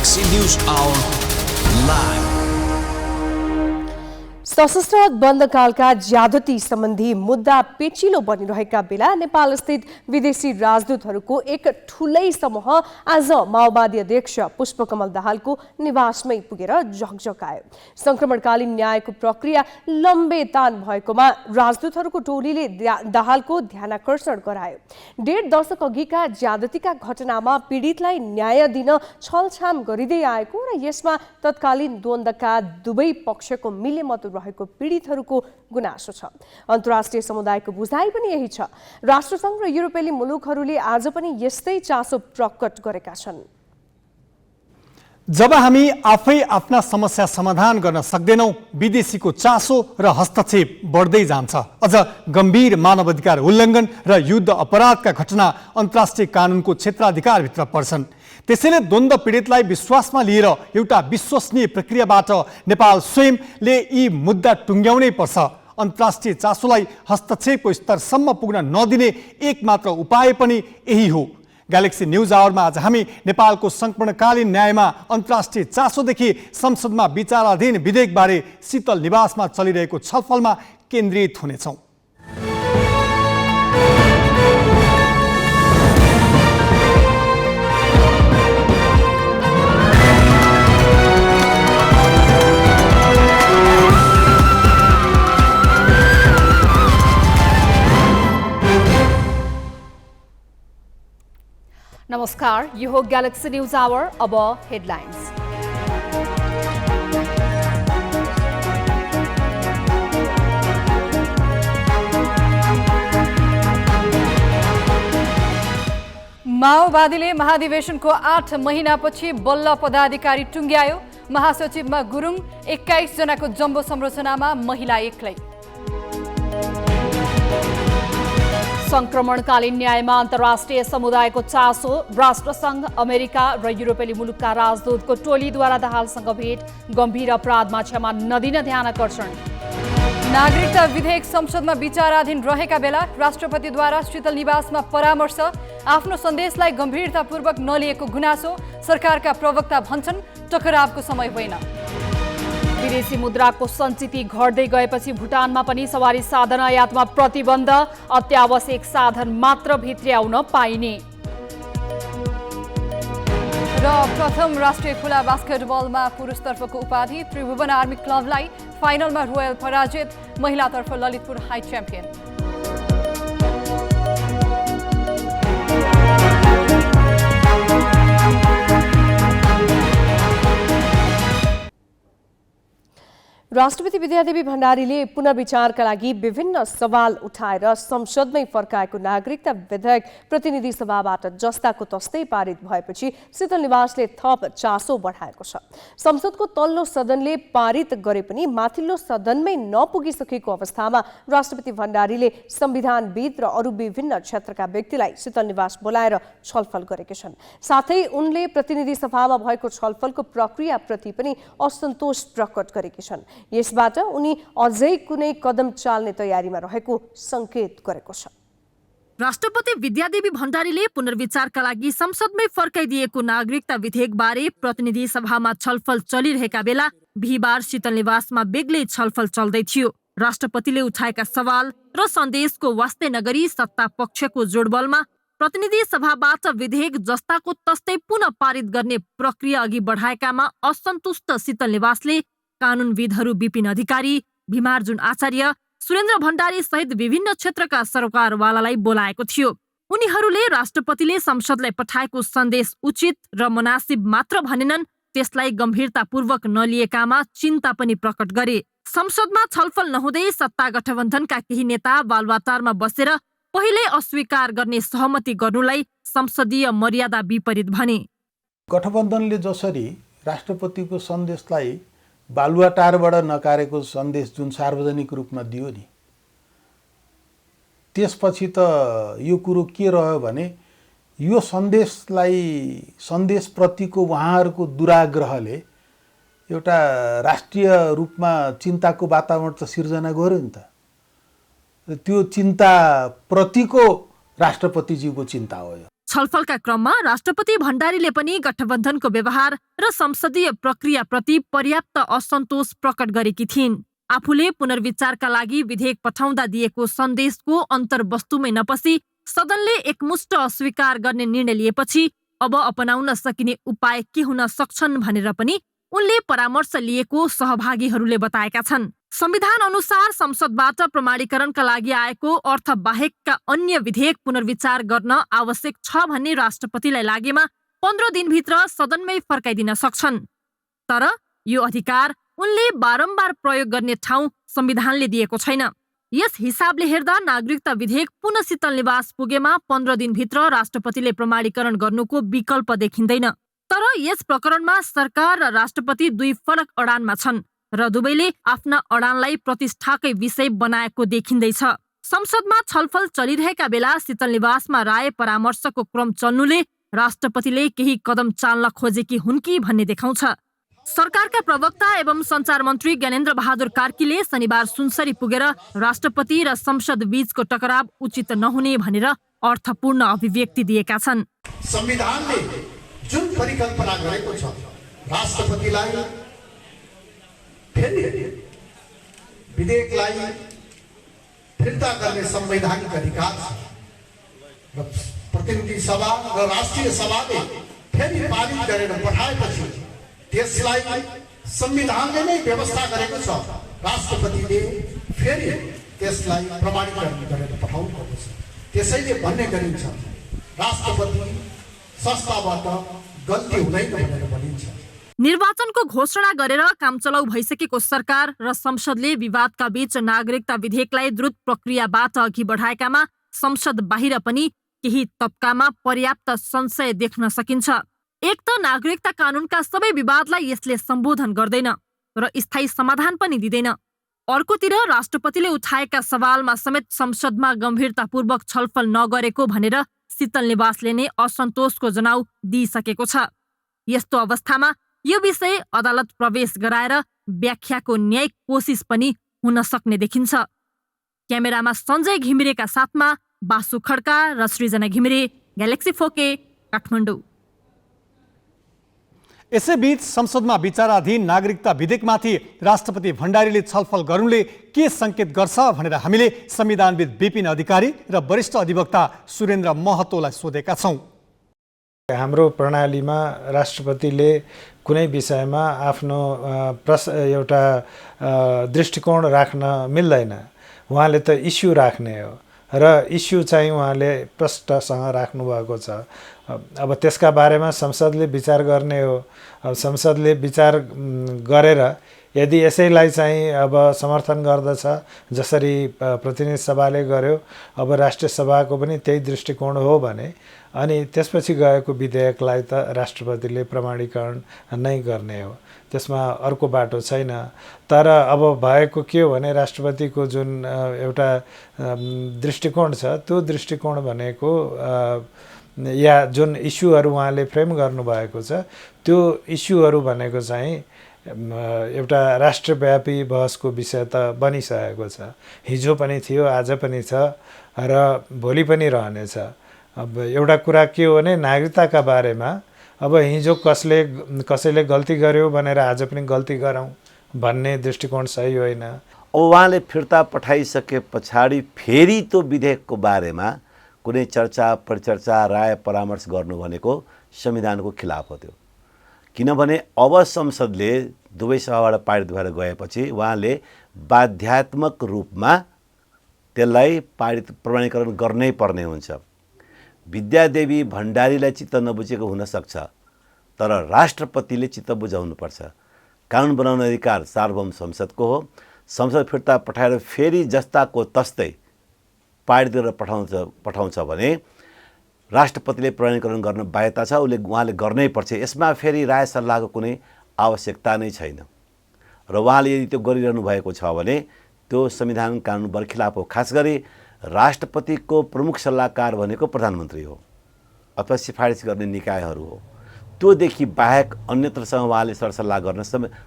Galaxy News Hour live. सशस्त्र बन्दकालका ज्यादती सम्बन्धी मुद्दा पेचिलो बनिरहेका बेला नेपाल स्थित विदेशी राजदूतहरूको एक ठूलै समूह आज माओवादी अध्यक्ष पुष्पकमल दाहालको निवासमै पुगेर झकझकायो। संक्रमणकालीन न्यायको प्रक्रिया लम्बेतान भएकोमा राजदूतहरूको टोलीले दाहालको ध्यानाकर्षण गरायो। 1.5 दशक अघिका ज्यादतीका घटनामा पीडितलाई न्याय दिन छलछाम गरिँदै आएको र यसमा तत्कालीन द्वन्द्वका दुवै पक्षको मिलेमतो रहेको पीडितहरूको गुनासो छ। अन्तर्राष्ट्रिय समुदायको बुझाइ पनि यही छ। राष्ट्रसङ्घ र युरोपेली मुलुकहरूले आज पनि यस्तै चासो प्रकट गरेका छन्। जब हामी आफै आफ्ना समस्या समाधान गर्न सक्दैनौं, विदेशीको चासो र हस्तक्षेप बढ्दै जान्छ। अझ गम्भीर मानवाधिकार उल्लङ्घन र युद्ध अपराधका घटना अन्तर्राष्ट्रिय कानुनको क्षेत्राधिकारभित्र पर्छन्। त्यसैले द्वन्द्व पीडितलाई विश्वासमा लिएर एउटा विश्वसनीय प्रक्रियाबाट नेपाल स्वयंले यी मुद्दा टुङ्ग्याउनै पर्छ। अन्तर्राष्ट्रिय चासोलाई हस्तक्षेपको स्तरसम्म पुग्न नदिने एकमात्र उपाय पनि यही हो। ग्यालेक्सी न्यूज आवरमा आज हामी नेपालको संक्रमणकालीन न्यायमा अन्तर्राष्ट्रिय चासोदेखि संसदमा विचाराधीन विधेयकबारे शीतल निवासमा चलिरहेको छलफलमा केन्द्रित हुनेछौँ। नमस्कार, यो हो ग्यालेक्सी न्यूज आवर। अब हेडलाइन्स। माओवादीले महाधिवेशनको 8 महिनापछि बल्ल पदाधिकारी टुङ्ग्यायो। महासचिवमा गुरुङ, 21 जनाको जम्बो संरचनामा महिला एक्लै। संक्रमणकालीन न्यायमा अन्तर्राष्ट्रिय समुदायको चासो। राष्ट्रसङ्घ, अमेरिका र युरोपेली मुलुकका राजदूतको टोलीद्वारा दाहालसँग भेट। गम्भीर अपराधमा क्षमा नदिन ध्यानाकर्षण। नागरिकता विधेयक संसदमा विचाराधीन रहेका बेला राष्ट्रपतिद्वारा शीतल निवासमा परामर्श। आफ्नो सन्देशलाई गम्भीरतापूर्वक नलिएको गुनासो। सरकारका प्रवक्ता भन्छन् टकरावको समय होइन। विदेशी मुद्राको सञ्चिति घट्दै गएपछि भुटानमा पनि सवारी साधन आयातमा प्रतिबन्ध। अत्यावश्यक साधन मात्र भित्र्याउन पाइने। र प्रथम राष्ट्रिय खुला बास्केटबलमा पुरुषतर्फको उपाधि त्रिभुवन आर्मी क्लबलाई फाइनलमा रोयल पराजित। महिलातर्फ ललितपुर हाई च्याम्पियन। राष्ट्रपति विद्यादेवी भण्डारीले पुनर्विचारका लागि विभिन्न सवाल उठाएर संसदमै फर्काएको नागरिकता विधेयक प्रतिनिधि सभाबाट जस्ताको तस्तै पारित भएपछि शीतल निवासले थप चासो बढाएको छ। संसदको तल्लो सदनले पारित गरे पनि माथिल्लो सदनमै नपुगिसकेको अवस्थामा राष्ट्रपति भण्डारीले संविधानविद र अरू विभिन्न क्षेत्रका व्यक्तिलाई शीतल निवास बोलाएर छलफल गरेका छन्। साथै उनले प्रतिनिधि सभामा भएको छलफलको प्रक्रियाप्रति पनि असन्तोष प्रकट गरेका छन्। यसबाट उनी अझै कुनै कदम चाल्ने तयारीमा रहेको संकेत गरेको छ। राष्ट्रपति विद्यादेवी भण्डारीले पुनर्विचारका लागि संसदमै फर्काइदिएको नागरिकता विधेयक बारे प्रतिनिधि सभामा छलफल चलिरहेका बेला बिहीबार शीतल निवासमा बेग्लै छलफल चल्दै थियो। राष्ट्रपतिले उठाएका सवाल र सन्देशको वास्ते नगरी सत्ता पक्षको जोडबलमा प्रतिनिधि सभाबाट विधेयक जस्ताको तस्तै पुनः पारित गर्ने प्रक्रिया अघि बढाएकामा असन्तुष्ट शीतल निवासले कानुनविदहरू विपिन अधिकारी, भीमार्जुन आचार्य, सुरेन्द्र भण्डारी सहित विभिन्न क्षेत्रका सरकारवालालाई बोलाएको थियो। उनीहरूले राष्ट्रपतिले संसदलाई पठाएको सन्देश उचित र मुनासिब मात्र भनेनन्, त्यसलाई गम्भीरतापूर्वक नलिएकामा चिन्ता पनि प्रकट गरे। संसदमा छलफल नहुँदै सत्ता गठबन्धनका केही नेता बालुवाटारमा बसेर पहिले अस्वीकार गर्ने सहमति गर्नुलाई संसदीय मर्यादा विपरीत भने। गठबन्धनले जसरी राष्ट्रपतिको सन्देशलाई बालुवाटारबाट नकारेको सन्देश जुन सार्वजनिक रूपमा दियो नि, त्यसपछि त यो कुरो के रह्यो भने यो सन्देशप्रतिको उहाँहरूको दुराग्रहले एउटा राष्ट्रिय रूपमा चिन्ताको वातावरण त सिर्जना गर्यो नि त। त्यो चिन्ता प्रतिको राष्ट्रपतिजीको चिन्ता हो। छलफलका क्रममा राष्ट्रपति भण्डारीले पनि गठबन्धनको व्यवहार र संसदीय प्रक्रियाप्रति पर्याप्त असन्तोष प्रकट गरेकी थिइन्। आफूले पुनर्विचारका लागि विधेयक पठाउँदा दिएको सन्देशको अन्तर्वस्तुमै नपसी सदनले एकमुष्ट अस्वीकार गर्ने निर्णय लिएपछि अब अपनाउन सकिने उपाय के हुन सक्छन् भनेर पनि उनले परामर्श लिएको सहभागीहरूले बताएका छन्। संविधान अनुसार संसदबाट प्रमाणीकरणका लागि आएको अर्थ बाहेकका अन्य विधेयक पुनर्विचार गर्न आवश्यक छ भन्ने राष्ट्रपतिलाई लागेमा 15 दिनभित्र सदनमै फर्काइदिन सक्छन्। तर यो अधिकार उनले बारम्बार प्रयोग गर्ने ठाउँ संविधानले दिएको छैन। यस हिसाबले हेर्दा नागरिकता विधेयक पुनः शीतल निवास पुगेमा 15 दिनभित्र राष्ट्रपतिले प्रमाणीकरण गर्नुको विकल्प देखिँदैन। तर यस प्रकरणमा सरकार र राष्ट्रपति दुई फरक अडानमा छन् र दुवैले आफ्ना अडानलाई प्रतिष्ठाकै विषय बनाएको देखिँदैछ। संसदमा छलफल चलिरहेका बेला शीतल निवासमा राय परामर्शको क्रम चल्नुले राष्ट्रपतिले केही कदम चाल्न खोजेकी हुन् कि भन्ने देखाउँछ। सरकारका प्रवक्ता एवं सञ्चार मन्त्री ज्ञानेन्द्र बहादुर कार्कीले शनिबार सुनसरी पुगेर राष्ट्रपति र संसद बीचको टकराव उचित नहुने भनेर अर्थपूर्ण अभिव्यक्ति दिएका छन्। संविधानले जुन परिकल्पना गरेको छ, राष्ट्रपतिलाई फेरि विधेयकलाई फिर्ता गर्ने संवैधानिक अधिकार छ र प्रतिनिधि सभा र राष्ट्रिय सभाले फेरि पारित गरेर पठाएपछि त्यसलाई संविधानले नै व्यवस्था गरेको छ। राष्ट्रपतिले फेरि त्यसलाई प्रमाणीकरण गरेर पठाउनुपर्छ। त्यसैले भन्ने गरिन्छ, राष्ट्रपति संस्थाबाट गल्ती हुँदैन भनेर भनिन्छ। निर्वाचनको घोषणा गरेर कामचलाउ भइसकेको सरकार र संसदले विवादका बीच नागरिकता विधेयकलाई द्रुत प्रक्रियाबाट अघि बढाएकामा संसद बाहिर पनि केही तबकामा पर्याप्त संशय देख्न सकिन्छ। एक त नागरिकता कानूनका सबै विवादलाई यसले सम्बोधन गर्दैन र स्थायी समाधान पनि दिँदैन। अर्कोतिर राष्ट्रपतिले उठाएका सवालमा समेत संसदमा गम्भीरतापूर्वक छलफल नगरेको भनेर शीतल निवासले नै असन्तोषको जनाउ दिइसकेको छ। यस्तो अवस्थामा यो विषय अदालत प्रवेश गराएर व्याख्याको न्यायिक कोसिस पनि हुन सक्ने देखिन्छ। क्यामेरामा सञ्जय घिमिरेका साथमा बासु खड्का र सृजना घिमिरे, ग्यालेक्सी 4K, काठमाडौँ। यसैबीच संसदमा विचाराधीन नागरिकता विधेयकमाथि राष्ट्रपति भण्डारीले छलफल गर्नुले के संकेत गर्छ भनेर हामीले संविधानविद विपिन अधिकारी र वरिष्ठ अधिवक्ता सुरेन्द्र महतोलाई सोधेका छौँ। हाम्रो प्रणालीमा राष्ट्रपतिले कुनै विषयमा आफ्नो एउटा दृष्टिकोण राख्न मिल्दैन। उहाँले त इस्यु राख्ने हो र इस्यु चाहिँ उहाँले प्रष्टसँग राख्नुभएको छ। अब त्यसका बारेमा संसदले विचार गर्ने हो। अब संसदले विचार गरेर यदि यसैलाई चाहिँ अब समर्थन गर्दछ, जसरी प्रतिनिधि सभाले गर्यो, अब राष्ट्रिय सभाको पनि त्यही दृष्टिकोण हो भने अनि त्यसपछि गएको विधेयकलाई त राष्ट्रपतिले प्रमाणीकरण नै गर्ने हो। त्यसमा अर्को बाटो छैन। तर अब भएको के हो भने राष्ट्रपतिको जुन एउटा दृष्टिकोण छ, त्यो दृष्टिकोण भनेको या जुन इस्युहरू उहाँले फ्रेम गर्नुभएको छ, त्यो इस्युहरू भनेको चाहिँ एउटा राष्ट्रव्यापी बहसको विषय त बनिसकेको छ। हिजो पनि थियो, आज पनि छ र भोलि पनि रहनेछ। अब एउटा कुरा के हो भने नागरिकताका बारेमा अब हिजो कसैले गल्ती गर्यो भनेर आज पनि गल्ती गरौँ भन्ने दृष्टिकोण सही होइन। उहाँले फिर्ता पठाइसके पछाडि फेरि त्यो विधेयकको बारेमा कुनै चर्चा परिचर्चा राय परामर्श गर्नु भनेको संविधानको खिलाफ हो। त्यो किनभने अब संसदले दुवै सभाबाट पारित भएर गएपछि उहाँले बाध्यात्मक रूपमा त्यसलाई प्रमाणीकरण गर्नै पर्ने हुन्छ। विद्यादेवी भण्डारीलाई चित्त नबुझेको हुन सक्छ, तर राष्ट्रपतिले चित्त बुझाउनुपर्छ। कानुन बनाउने अधिकार सार्वभौम संसदको हो। संसद फिर्ता पठाएर फेरि जस्ताको तस्तै पारित गरेर पठाउँछ भने राष्ट्रपतिले प्रमाणीकरण गर्न बाध्यता छ, उहाँले गर्नै पर्छ। यसमा फेरि राय सल्लाहको कुनै आवश्यकता नै छैन र उहाँले यदि त्यो गरिरहनु भएको छ भने त्यो संविधान कानुन बरखिलाफ हो। खास गरी राष्ट्रपतिको प्रमुख सल्लाहकार भनेको प्रधानमन्त्री हो अथवा सिफारिस गर्ने निकायहरू हो। त्योदेखि बाहेक अन्यत्रसँग उहाँले सरसल्लाह गर्न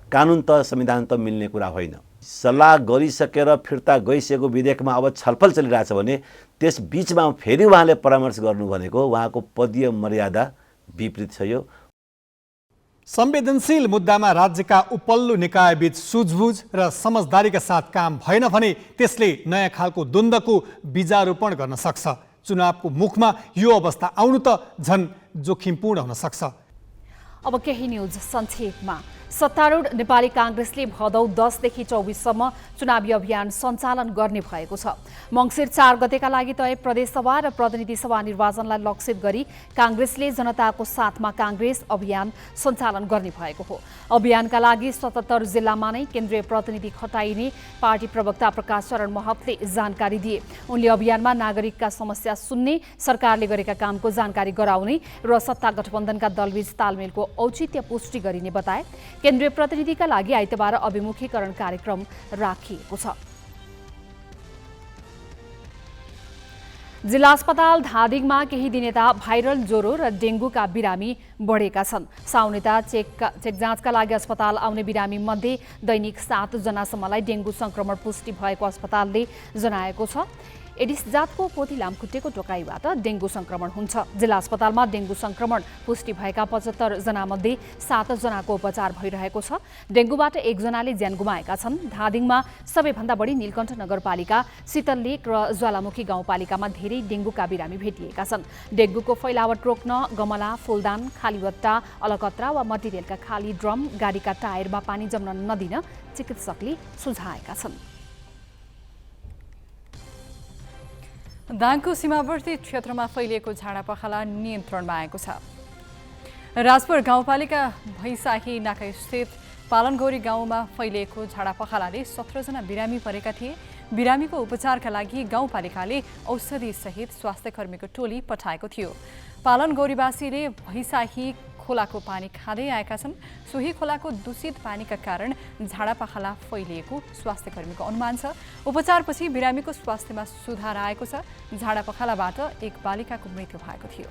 कानुन त संविधान त मिल्ने कुरा होइन। सल्लाह गरिसकेर फिर्ता गइसकेको विधेयकमा अब छलफल चलिरहेछ भने त्यस बिचमा फेरि उहाँले परामर्श गर्नु भनेको उहाँको पदीय मर्यादा विपरीत छ। यो संवेदनशील मुद्दामा राज्यका उपल्लो निकायबीच सुझबुझ र समझदारीका साथ काम भएन भने त्यसले नयाँ खालको द्वन्द्वको बीजारोपण गर्न सक्छ। चुनावको मुखमा यो अवस्था आउनु त झन् जोखिमपूर्ण हुन सक्छ। अब केही न्यूज संक्षेपमा। सत्तारूढ नेपाली कांग्रेसले भदौ 10 देखि 24 सम्म चुनावी अभियान सञ्चालन गर्ने भएको छ। मङ्सिर 4 गतेका लागि तय प्रदेशसभा र प्रतिनिधि सभा निर्वाचनलाई लक्षित गरी कांग्रेसले जनताको साथमा कांग्रेस अभियान सञ्चालन गर्ने भएको हो। अभियानका लागि 77 जिल्लामा नै केन्द्रीय प्रतिनिधि खटाइने पार्टी प्रवक्ता प्रकाश चरण महतले जानकारी दिए। उनले अभियानमा नागरिकका समस्या सुन्ने, सरकारले गरेका कामको जानकारी गराउने र सत्ता गठबन्धनका दलबीच तालमेलको औचित्य पुष्टि गरिने बताए। केन्द्रीय प्रतिनिधिका लागि आइतबार अभिमुखीकरण कार्यक्रम राखिएको छ। जिल्ला अस्पताल धादिङमा केही दिन यता भाइरल ज्वरो र डेङ्गुका बिरामी बढेका छन्। साउनेता चेक जाँचका लागि अस्पताल आउने बिरामी मध्ये दैनिक 7 जनासम्मलाई डेङ्गु संक्रमण पुष्टि भएको अस्पतालले जनाएको छ। एडिस जातको पोथी लामखुट्टेको टोकाइबाट डेङ्गु संक्रमण हुन्छ। जिल्ला अस्पतालमा डेङ्गु संक्रमण पुष्टि भएका 75 जनामध्ये 7 जनाको उपचार भइरहेको छ। डेङ्गुबाट 1 जनाले ज्यान गुमाएका छन्। धादिङमा सबैभन्दा बढी नीलकण्ठ नगरपालिका, शीतललेक र ज्वालामुखी गाउँपालिकामा धेरै डेङ्गुका बिरामी भेटिएका छन्। डेङ्गुको फैलावट रोक्न गमला, फुलदान, खालीवट्टा, अलकत्रा वा मटिरियलका खाली ड्रम, गाडीका टायरमा पानी जम्न नदिन चिकित्सकले सुझाएका छन्। दाङको सीमावर्ती क्षेत्रमा फैलिएको झाडापखाला नियन्त्रणमा आएको छ। राजपुर गाउँपालिका भैसाही नाकास्थित पालनगौरी गाउँमा फैलिएको झाडापखालाले 17 जना बिरामी परेका थिए। बिरामीको उपचारका लागि गाउँपालिकाले औषधिसहित स्वास्थ्य कर्मीको टोली पठाएको थियो। पालनगौरीवासीले भैसाही खोलाको पानी खाँदै आएका छन्। सोही खोलाको दूषित पानीका कारण झाडापखाला फैलिएको स्वास्थ्य कर्मीको अनुमान छ। उपचारपछि बिरामीको स्वास्थ्यमा सुधार आएको छ। झाडापखालाबाट एक बालिकाको मृत्यु भएको थियो।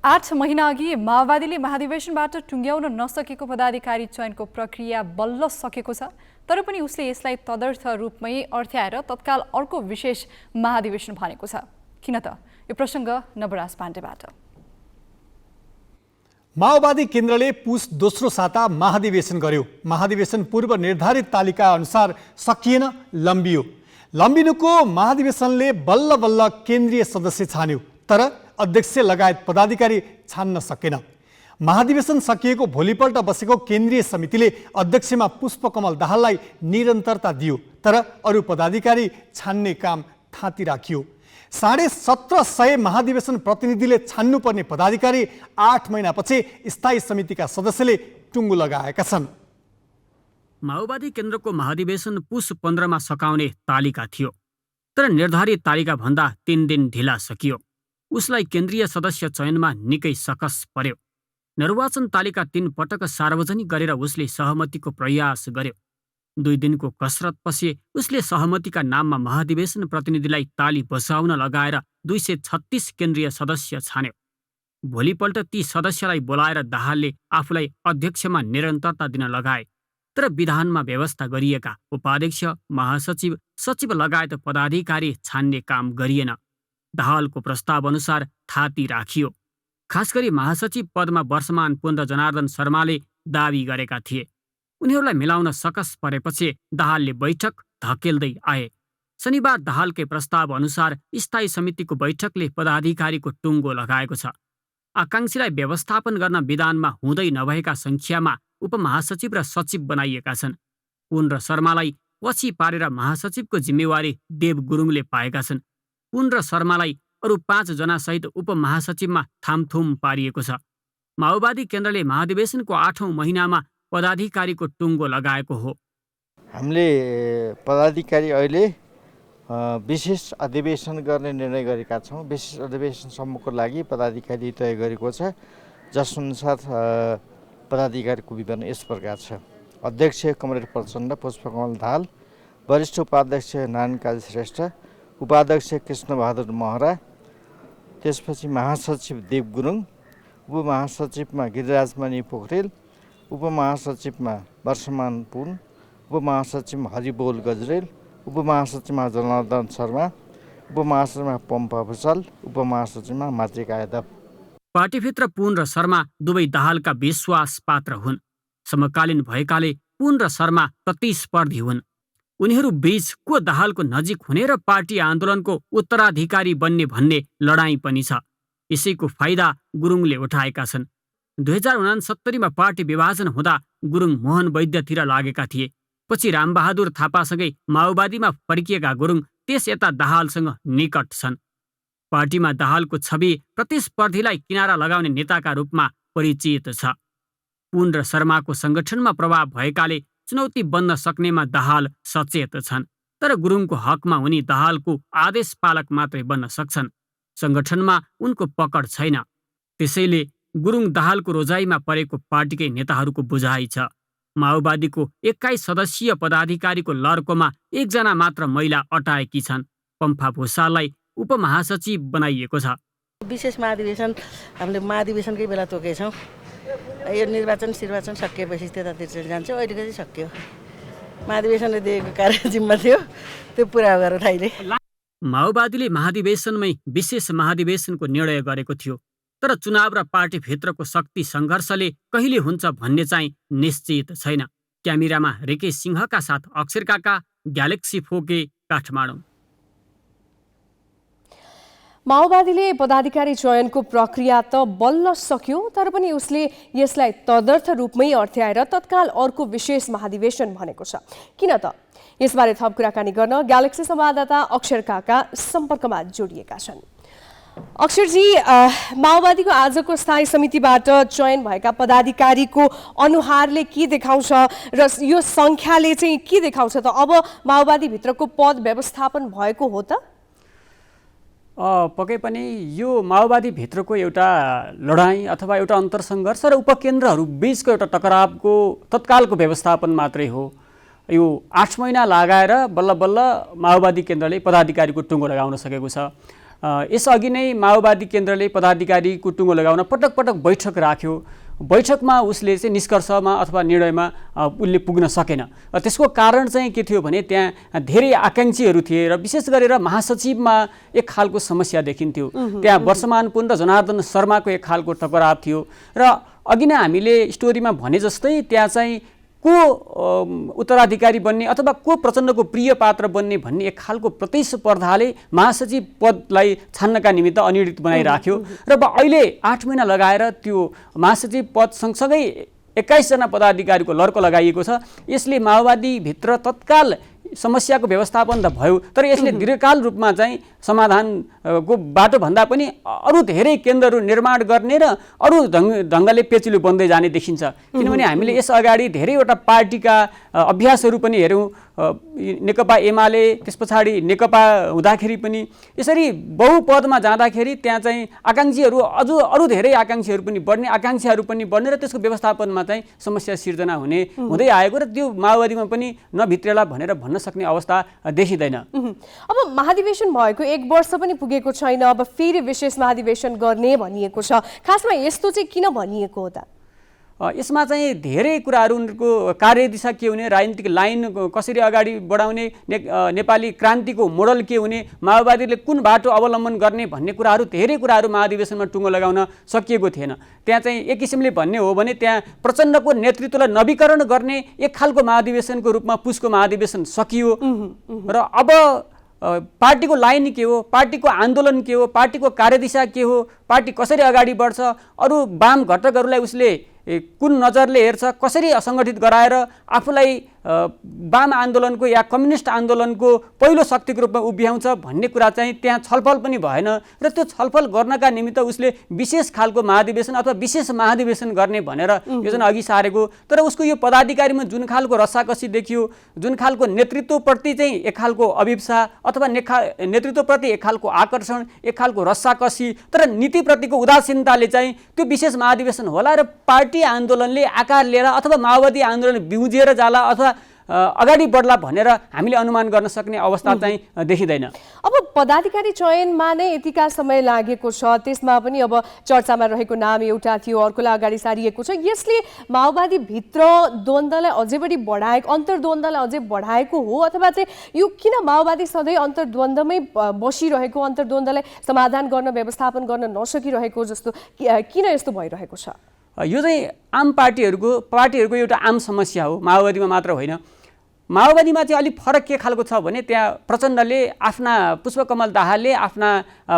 8 महिना अघि माओवादीले महाधिवेशनबाट टुङ्ग्याउन नसकेको पदाधिकारी चयनको प्रक्रिया बल्ल सकेको छ। तर पनि उसले यसलाई तदर्थ रूपमै अर्थ्याएर तत्काल अर्को विशेष महाधिवेशन भनेको छ। किन त? यो प्रसङ्ग नवराज पाण्डेबाट। माओवादी केन्द्रले पुस दोस्रो साता महाधिवेशन गर्यो। महाधिवेशन पूर्व निर्धारित तालिका अनुसार सकिएन, लम्बियो। लम्बिनुको महाधिवेशनले बल्ल बल्ल केन्द्रीय सदस्य छान्यो, तर अध्यक्ष लगायत पदाधिकारी छान्न सकेन। महाधिवेशन सकिएको भोलिपल्ट बसेको केन्द्रीय समितिले अध्यक्षमा पुष्पकमल दाहाललाई निरन्तरता दियो, तर अरू पदाधिकारी छान्ने काम थाँती राखियो। 1750 महाधिवेशन प्रतिनिधिले छान्नुपर्ने पदाधिकारी 8 महिनापछि स्थायी समितिका सदस्यले टुङ्गो लगाएका छन्। माओवादी केन्द्रको महाधिवेशन पुस 15 मा सकाउने तालिका थियो, तर निर्धारित तालिका भन्दा 3 दिन ढिला सकियो। उसलाई केन्द्रीय सदस्य चयनमा निकै सकस पर्यो। निर्वाचन तालिका 3 पटक सार्वजनिक गरेर उसले सहमतिको प्रयास गर्यो। 2 दिनको कसरतपछि उसले सहमतिका नाममा महाधिवेशन प्रतिनिधिलाई ताली बजाउन लगाएर 236 केन्द्रीय सदस्य छान्यो। भोलिपल्ट ती सदस्यलाई बोलाएर दाहालले आफूलाई अध्यक्षमा निरन्तरता दिन लगाए, तर विधानमा व्यवस्था गरिएका उपाध्यक्ष, महासचिव, सचिव लगायत पदाधिकारी छान्ने काम गरिएन। दाहालको प्रस्ताव अनुसार थाती राखियो। खास गरी महासचिव पदमा वर्षमान पुन जनार्दन शर्माले दावी गरेका थिए। उनीहरूलाई मिलाउन सकस परेपछि दाहालले बैठक धकेल्दै आए। शनिबार दाहालकै प्रस्ताव अनुसार स्थायी समितिको बैठकले पदाधिकारीको टुङ्गो लगाएको छ। आकांक्षीलाई व्यवस्थापन गर्न विधानमा हुँदै नभएका सङ्ख्यामा उपमहासचिव र सचिव बनाइएका छन्। पुन र शर्मालाई पछि पारेर महासचिवको जिम्मेवारी देव गुरुङले पाएका छन्। पुन र शर्मालाई अरू 5 जनासहित उपमहासचिवमा थामथुम पारिएको छ। माओवादी केन्द्रले महाधिवेशनको 8औं महिनामा पदाधिकारीको टुङ्गो लगाएको हो। हामीले पदाधिकारी अहिले विशेष अधिवेशन गर्ने निर्णय गरेका छौँ। विशेष अधिवेशनसम्मको लागि पदाधिकारी तय गरेको छ, जसअनुसार पदाधिकारीको विवरण यस प्रकार छ। अध्यक्ष कमरेड प्रचण्ड, पुष्पकमल दाहाल, वरिष्ठ उपाध्यक्ष नारायण काजी श्रेष्ठ, उपाध्यक्ष कृष्णबहादुर महरा, त्यसपछि महासचिव देव गुरुङ, उपमहासचिवमा गिरिराजमणि पोखरेल, उपमहासचिवमा वर्षमान पुन, उपमहासचिवमा हरिबोल गजरेल, उपमहासचिवमा जनार्दन शर्मा, उपमहासचिवमा पम्पा भुषाल, उपमहासचिवमा मातृका यादव। पार्टीभित्र पुन र शर्मा दुवै दाहालका विश्वास पात्र हुन्। समकालीन भएकाले पुन र शर्मा प्रतिस्पर्धी हुन्। उनीहरू बीच को दाहालको नजिक हुने र पार्टी आन्दोलनको उत्तराधिकारी बन्ने भन्ने लडाईँ पनि छ। यसैको फाइदा गुरुङले उठाएका छन्। 2069मा पार्टी विभाजन हुँदा गुरुङ मोहन वैद्यतिर लागेका थिए। पछि रामबहादुर थापासँगै माओवादीमा फर्किएका गुरुङ त्यस यता दाहालसँग निकट छन्। पार्टीमा दाहालको छवि प्रतिस्पर्धीलाई किनारा लगाउने नेताका रूपमा परिचित छ। पुन र शर्माको सङ्गठनमा प्रभाव भएकाले चुनौती बन्न सक्नेमा दाहाल सचेत छन्। तर गुरुङको हकमा उनी दाहालको आदेश पालक मात्रै बन्न सक्छन्। सङ्गठनमा उनको पकड छैन। त्यसैले गुरुङ दाहालको रोजाइमा परेको पार्टीकै नेताहरूको बुझाइ छ। माओवादीको 21 सदस्यीय पदाधिकारीको लर्कोमा एकजना मात्र महिला अटाएकी छन्। पम्फा भुषाललाई उपमहासचिव बनाइएको छ। विशेष महाधिवेशन हामीले महाधिवेशनकै बेला तोकेछौँ। यो निर्वाचन सकिएपछि त्यतातिर चाहिँ जान्छ। अहिलेको चाहिँ सकियो। महाधिवेशनले दिएको कार्य जिम्मा थियो, त्यो पुरा गरेर अहिले माओवादीले महाधिवेशनमै विशेष महाधिवेशनको निर्णय गरेको थियो। तर चुनाव र पार्टीभित्रको शक्ति सङ्घर्षले कहिले हुन्छ भन्ने चाहिँ निश्चित छैन। क्यामेरामा रेके सिंहका साथ अक्षर काका, ग्यालेक्सी फोके, काठमाडौँ। माओवादीले पदाधिकारी चयनको प्रक्रिया त बल्ल सक्यो, तर पनि उसले यसलाई तदर्थ रूपमै अर्थ्याएर तत्काल अर्को विशेष महाधिवेशन भनेको छ। किन त? यसबारे थप कुराकानी गर्न ग्यालेक्सी संवाददाता अक्षर काका सम्पर्कमा जोडिएका छन्। अक्षरजी, माओवादीको आजको स्थायी समितिबाट चयन भएका पदाधिकारीको अनुहारले के देखाउँछ र यो सङ्ख्याले चाहिँ के देखाउँछ त? अब माओवादीभित्रको पद व्यवस्थापन भएको हो त? पक्कै पनि यो माओवादीभित्रको एउटा लडाईँ अथवा एउटा अन्तरसङ्घर्ष र उपकेन्द्रहरू बीचको एउटा टकरावको तत्कालको व्यवस्थापन मात्रै हो। यो 8 महिना लगाएर बल्ल बल्ल माओवादी केन्द्रले पदाधिकारीको टुङ्गो लगाउन सकेको छ। यसअघि नै माओवादी केन्द्रले पदाधिकारीको टुङ्गो लगाउन पटक पटक बैठक राख्यो। बैठकमा उसले चाहिँ निष्कर्षमा अथवा निर्णयमा उसले पुग्न सकेन। त्यसको कारण चाहिँ के थियो भने त्यहाँ धेरै आकाङ्क्षीहरू थिए र विशेष गरेर महासचिवमा एक खालको समस्या देखिन्थ्यो। त्यहाँ वर्षमान पुन र जनार्दन शर्माको एक खालको टकराव थियो र अघि नै हामीले स्टोरीमा भने जस्तै त्यहाँ चाहिँ को उत्तराधिकारी बन्ने अथवा को प्रचण्डको प्रिय पात्र बन्ने भन्ने एक खालको प्रतिस्पर्धाले महासचिव पदलाई छान्नका निमित्त अनिर्णित बनाइराख्यो र अहिले 8 महिना लगाएर त्यो महासचिव पद सँगसँगै 21 जना पदाधिकारीको लर्को लगाइएको छ। यसले माओवादीभित्र तत्काल समस्याको व्यवस्थापन त भयो, तर यसले दीर्घकाल रूपमा चाहिँ समाधानको बाटो भन्दा पनि अरू धेरै केन्द्रहरू निर्माण गर्ने र अरू ढङ्गले पेचिलो बन्दै जाने देखिन्छ। किनभने हामीले यस अगाडि धेरैवटा पार्टीका अभ्यासहरू पनि हेऱ्यौँ। नेकपा एमाले, त्यस पछाडि नेकपा हुँदाखेरि पनि यसरी बहुपदमा जाँदाखेरि त्यहाँ चाहिँ आकाङ्क्षीहरू अरू धेरै आकाङ्क्षीहरू पनि बढ्ने, आकाङ्क्षाहरू पनि बढ्ने र त्यसको व्यवस्थापनमा चाहिँ समस्या सिर्जना हुँदै आएको र त्यो माओवादीमा पनि नभित्रेला भनेर भन्न सक्ने अवस्था देखिँदैन। अब महाधिवेशन भएको 1 वर्ष पनि पुगेको छैन, अब फेरि विशेष महाधिवेशन गर्ने भनिएको छ। खासमा यस्तो चाहिँ किन भनिएको हो त? यसमा चाहिँ धेरै कुराहरू उनीहरूको कार्यदिशा के हुने, राजनीतिक लाइन कसरी अगाडि बढाउने, नेपाली क्रान्तिको मोडल के हुने, माओवादीले कुन बाटो अवलम्बन गर्ने भन्ने कुराहरू धेरै कुराहरू महाधिवेशनमा टुङ्गो लगाउन सकिएको थिएन। त्यहाँ चाहिँ एक किसिमले भन्ने हो भने त्यहाँ प्रचण्डको नेतृत्वलाई नवीकरण गर्ने एक खालको महाधिवेशनको रूपमा पुसको महाधिवेशन सकियो र अब पार्टीको लाइन के हो, पार्टीको आन्दोलन के हो, पार्टीको कार्यदिशा के हो, पार्टी कसरी अगाडि बढ्छ, अरू वाम घटकहरूलाई उसले कुन नजरले हेर्छ, कसरी असङ्गठित गराएर आफूलाई वाम आन्दोलनको या कम्युनिस्ट आन्दोलनको पहिलो शक्तिको रूपमा उभ्याउँछ भन्ने कुरा चाहिँ त्यहाँ छलफल पनि भएन र त्यो छलफल गर्नका निमित्त उसले विशेष खालको महाधिवेशन अथवा विशेष महाधिवेशन गर्ने भनेर योजना अघि सारेको। तर उसको यो पदाधिकारीमा जुन खालको रसाकसी देखियो, जुन खालको नेतृत्वप्रति चाहिँ एक खालको अभिप्सा अथवा नेतृत्वप्रति एक खालको आकर्षण, एक खालको रसाकसी, तर नीतिप्रतिको उदासीनताले चाहिँ त्यो विशेष महाधिवेशन होला र पार्टी आन्दोलनले आकार लिएर अथवा माओवादी आन्दोलन बिउजिएर जाला अथवा अगाडि बढ्ला भनेर हामीले अनुमान गर्न सक्ने अवस्था चाहिँ देखिँदैन। अब पदाधिकारी चयनमा नै यतिका समय लागेको छ, त्यसमा पनि अब चर्चामा रहेको नाम एउटा थियो, अर्कोलाई अगाडि सारिएको छ। यसले माओवादी भित्र द्वन्द्वलाई अझै बढी बढाएको, अन्तर्द्वन्द्वलाई अझै बढाएको हो अथवा चाहिँ यो किन माओवादी सधैँ अन्तर्द्वन्द्वमै बसिरहेको, अन्तर्द्वन्द्वलाई समाधान गर्न, व्यवस्थापन गर्न नसकिरहेको जस्तो किन यस्तो भइरहेको छ? यो चाहिँ आम पार्टीहरूको एउटा आम समस्या हो, माओवादीमा मात्र होइन। माओवादीमा चाहिँ अलिक फरक के खालको छ भने त्यहाँ प्रचण्डले आफ्ना पुष्पकमल दाहालले आफ्ना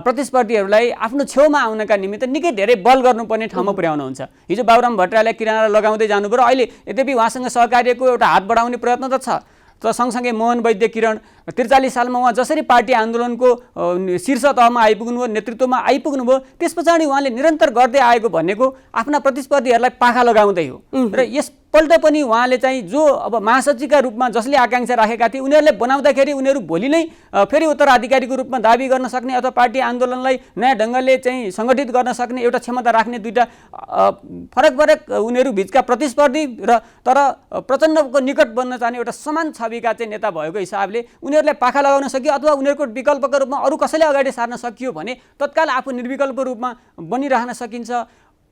प्रतिस्पर्धीहरूलाई आफ्नो छेउमा आउनका निमित्त निकै धेरै बल गर्नुपर्ने ठाउँमा पुर्याउनुहुन्छ। हिजो बाबुराम भट्टराईलाई किनारा लगाउँदै जानुभयो र अहिले यद्यपि उहाँसँग सहकार्यको एउटा हात बढाउने प्रयत्न त छ, तर सँगसँगै मोहन वैद्य किरण 43 सालमा उहाँ जसरी पार्टी आन्दोलनको शीर्ष तहमा आइपुग्नुभयो, नेतृत्वमा आइपुग्नुभयो, त्यस पछाडि उहाँले निरन्तर गर्दै आएको भनेको आफ्ना प्रतिस्पर्धीहरूलाई पाखा लगाउँदै हो। र यसपल्ट पनि उहाँले चाहिँ जो अब महासचिवका रूपमा जसले आकाङ्क्षा राखेका थिए उनीहरूले बनाउँदाखेरि उनीहरू भोलि नै फेरि उत्तराधिकारीको रूपमा दाबी गर्न सक्ने अथवा पार्टी आन्दोलनलाई नयाँ ढङ्गले चाहिँ सङ्गठित गर्न सक्ने एउटा क्षमता राख्ने दुईटा फरक उनीहरू बिचका प्रतिस्पर्धी र तर प्रचण्डको निकट बन्न चाहने एउटा समान छविका चाहिँ नेता भएको हिसाबले उनीहरूलाई पाखा लगाउन सकियो अथवा उनीहरूको विकल्पको रूपमा अरू कसैले अगाडि सार्न सकियो भने तत्काल आफू निर्विकल्प रूपमा बनिरहन सकिन्छ।